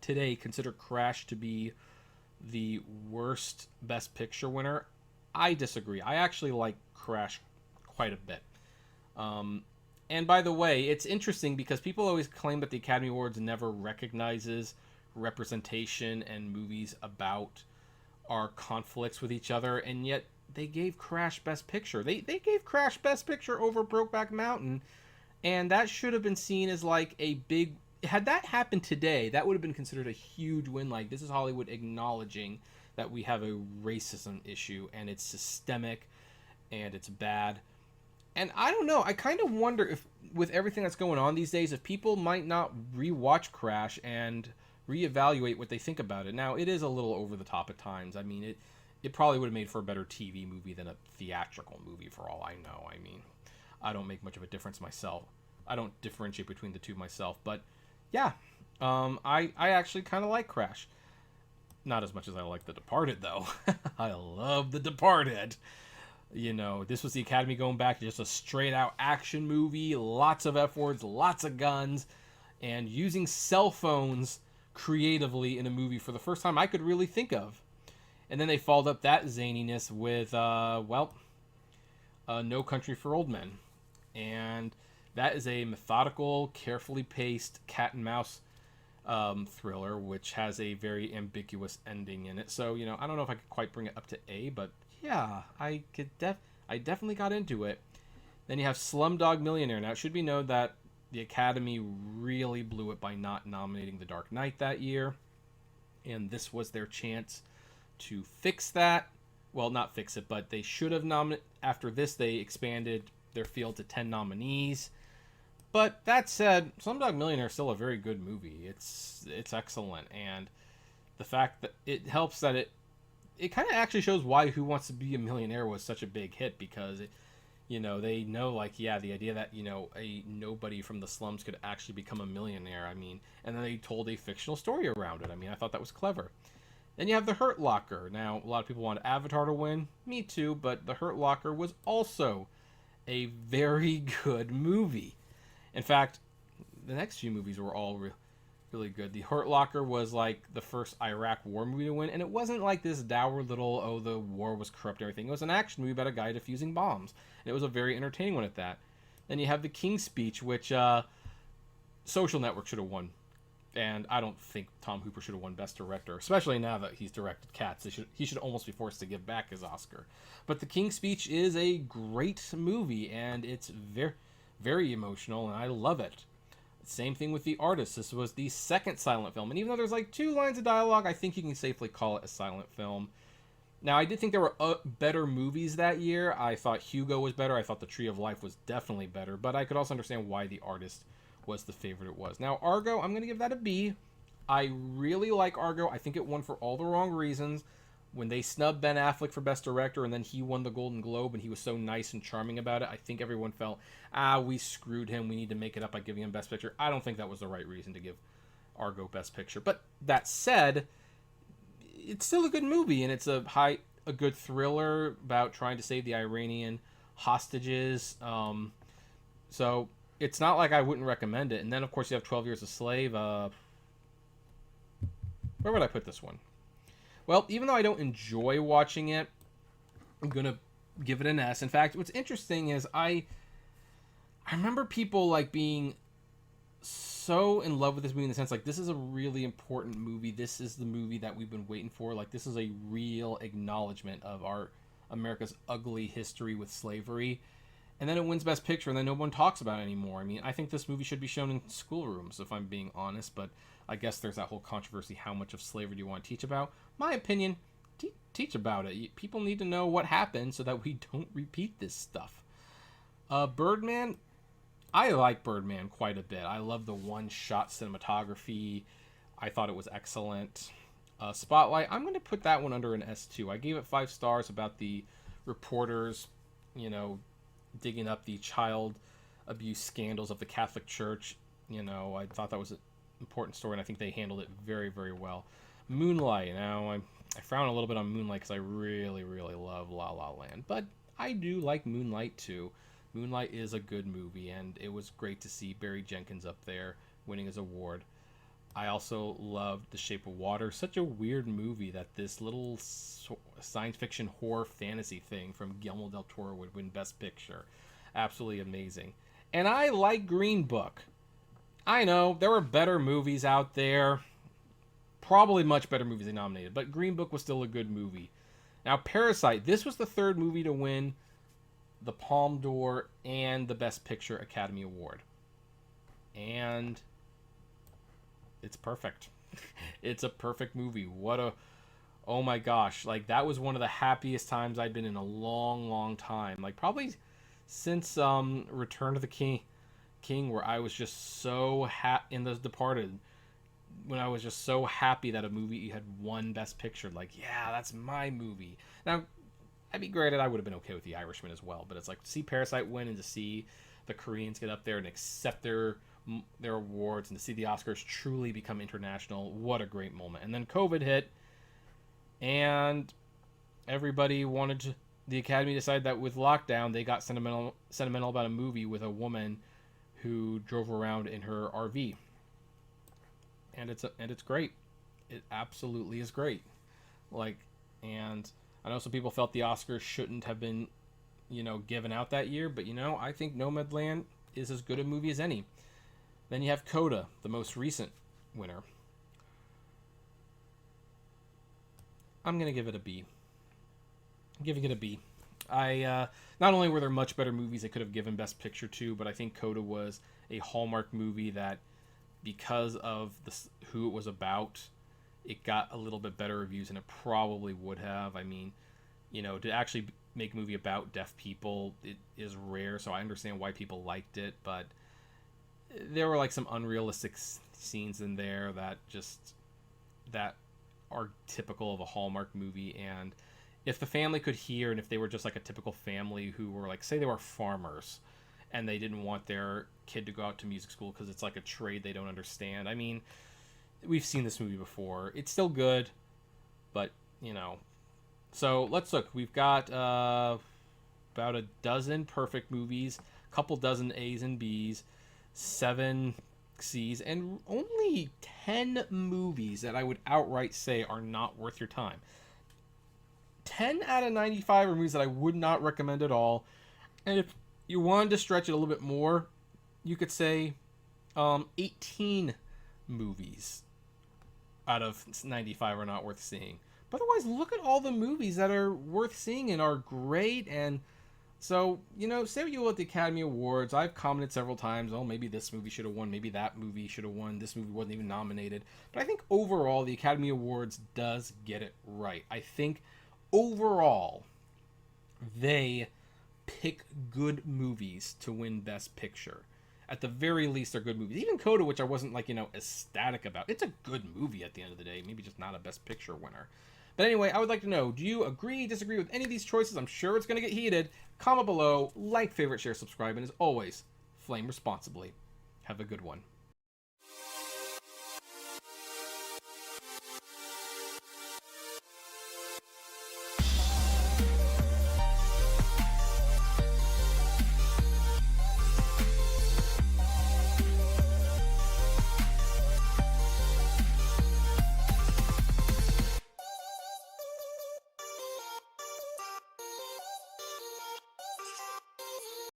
today consider Crash to be the worst Best Picture winner. I disagree. I actually like Crash quite a bit. And by the way, it's interesting because people always claim that the Academy Awards never recognizes representation and movies about our conflicts with each other, and yet they gave Crash Best Picture. They gave Crash Best Picture over Brokeback Mountain, and that should have been seen as like a big... Had that happened today, that would have been considered a huge win. Like, this is Hollywood acknowledging that we have a racism issue, and it's systemic, and it's bad. And I don't know, I kind of wonder if, with everything that's going on these days, if people might not rewatch Crash and reevaluate what they think about it. Now, it is a little over the top at times. I mean, it probably would have made for a better TV movie than a theatrical movie, for all I know. I mean, I don't make much of a difference myself. I don't differentiate between the two myself. But, yeah, I actually kind of like Crash. Not as much as I like The Departed, though. I love The Departed. You know, this was the Academy going back to just a straight-out action movie. Lots of F-words, lots of guns, and using cell phones creatively in a movie for the first time I could really think of. And then they followed up that zaniness with, No Country for Old Men. And that is a methodical, carefully paced cat and mouse thriller, which has a very ambiguous ending in it. So, you know, I don't know if I could quite bring it up to A, but yeah, I definitely got into it. Then you have Slumdog Millionaire. Now, it should be known that the Academy really blew it by not nominating The Dark Knight that year. And this was their chance to fix that. Well, not fix it, but they should have nominated. After this, they expanded their field to 10 nominees. But that said, Slumdog Millionaire is still a very good movie. It's excellent. And the fact that it helps that it kind of actually shows why Who Wants to Be a Millionaire was such a big hit, because you know, they know, like, yeah, the idea that, you know, a nobody from the slums could actually become a millionaire. I mean, and then they told a fictional story around it. I mean, I thought that was clever. Then you have The Hurt Locker. Now, a lot of people wanted Avatar to win. Me too, but The Hurt Locker was also a very good movie. In fact, the next few movies were all really good. The Hurt Locker was like the first Iraq war movie to win, and it wasn't like this dour little, oh, the war was corrupt and everything. It was an action movie about a guy defusing bombs, and it was a very entertaining one at that. Then you have The King's Speech, which Social Network should have won, and I don't think Tom Hooper should have won Best Director, especially now that he's directed Cats. He should almost be forced to give back his Oscar. But The King's Speech is a great movie, and it's very, very emotional, and I love it. Same thing with The Artist. This was the second silent film, and even though there's like 2 lines of dialogue, I think you can safely call it a silent film. Now, I did think there were better movies that year. I thought Hugo was better. I thought The Tree of Life was definitely better, but I could also understand why The Artist was the favorite it was. Now, Argo, I'm going to give that a B. I really like Argo. I think it won for all the wrong reasons. When they snubbed Ben Affleck for Best Director and then he won the Golden Globe and he was so nice and charming about it, I think everyone felt, we screwed him. We need to make it up by giving him Best Picture. I don't think that was the right reason to give Argo Best Picture. But that said, it's still a good movie, and it's a good thriller about trying to save the Iranian hostages. So it's not like I wouldn't recommend it. And then, of course, you have 12 Years a Slave. Where would I put this one? Well, even though I don't enjoy watching it, I'm going to give it an S. In fact, what's interesting is I remember people like being so in love with this movie in the sense like, this is a really important movie. This is the movie that we've been waiting for. Like, this is a real acknowledgement of our America's ugly history with slavery. And then it wins Best Picture, and then no one talks about it anymore. I mean, I think this movie should be shown in schoolrooms, if I'm being honest, but I guess there's that whole controversy, how much of slavery do you want to teach about? My opinion, teach about it. People need to know what happened so that we don't repeat this stuff. Birdman, I like Birdman quite a bit. I love the one-shot cinematography. I thought it was excellent. Spotlight, I'm going to put that one under an S2. I gave it 5 stars about the reporters, you know, digging up the child abuse scandals of the Catholic Church. You know, I thought that was an important story, and I think they handled it very, very well. Moonlight. Now, I frown a little bit on Moonlight because I really, really love La La Land, but I do like Moonlight too. Moonlight is a good movie, and it was great to see Barry Jenkins up there winning his award. I also loved The Shape of Water. Such a weird movie that this little science fiction horror fantasy thing from Guillermo del Toro would win Best Picture. Absolutely amazing. And I like Green Book. I know, there were better movies out there. probably much better movies they nominated, but Green Book was still a good movie. Now, Parasite, this was the third movie to win the Palme d'Or and the Best Picture Academy Award. And it's perfect. It's a perfect movie. Oh my gosh. Like, that was one of the happiest times I'd been in a long, long time. Like, probably since Return of the King, where I was just so in The Departed, when I was just so happy that a movie had won Best Picture. Like, yeah, that's my movie. Now, I'd be granted, I would have been okay with The Irishman as well, but it's like to see Parasite win and to see the Koreans get up there and accept their awards and to see the Oscars truly become international, what a great moment. And then COVID hit, and everybody the Academy decided that with lockdown, they got sentimental about a movie with a woman who drove around in her RV. And it's great. It absolutely is great. Like, and I know some people felt the Oscars shouldn't have been, given out that year, but I think Nomadland is as good a movie as any. Then you have Coda, the most recent winner. I'm gonna give it a B. I'm giving it a B. Not only were there much better movies they could have given Best Picture to, but I think Coda was a Hallmark movie that, because of who it was about, it got a little bit better reviews than it probably would have. I mean, to actually make a movie about deaf people, it is rare, so I understand why people liked it, but there were like some unrealistic scenes in there that are typical of a Hallmark movie. And if the family could hear, and if they were just like a typical family who were like, say they were farmers and they didn't want their kid to go out to music school because it's like a trade they don't understand. I mean, we've seen this movie before. It's still good, but so let's look. We've got about a dozen perfect movies, a couple dozen A's and B's, 7 C's, and only 10 movies that I would outright say are not worth your time. 10 out of 95 are movies that I would not recommend at all. And if you wanted to stretch it a little bit more, you could say 18 movies out of 95 are not worth seeing. But otherwise, look at all the movies that are worth seeing and are great. And so, say what you will at the Academy Awards. I've commented several times, oh, maybe this movie should have won, maybe that movie should have won, this movie wasn't even nominated. But I think overall, the Academy Awards does get it right. I think overall, they pick good movies to win Best Picture. At the very least, they're good movies. Even Coda, which I wasn't ecstatic about, it's a good movie at the end of the day. Maybe just not a Best Picture winner. But anyway, I would like to know, do you agree, disagree with any of these choices? I'm sure it's going to get heated. Comment below, like, favorite, share, subscribe, and as always, flame responsibly. Have a good one.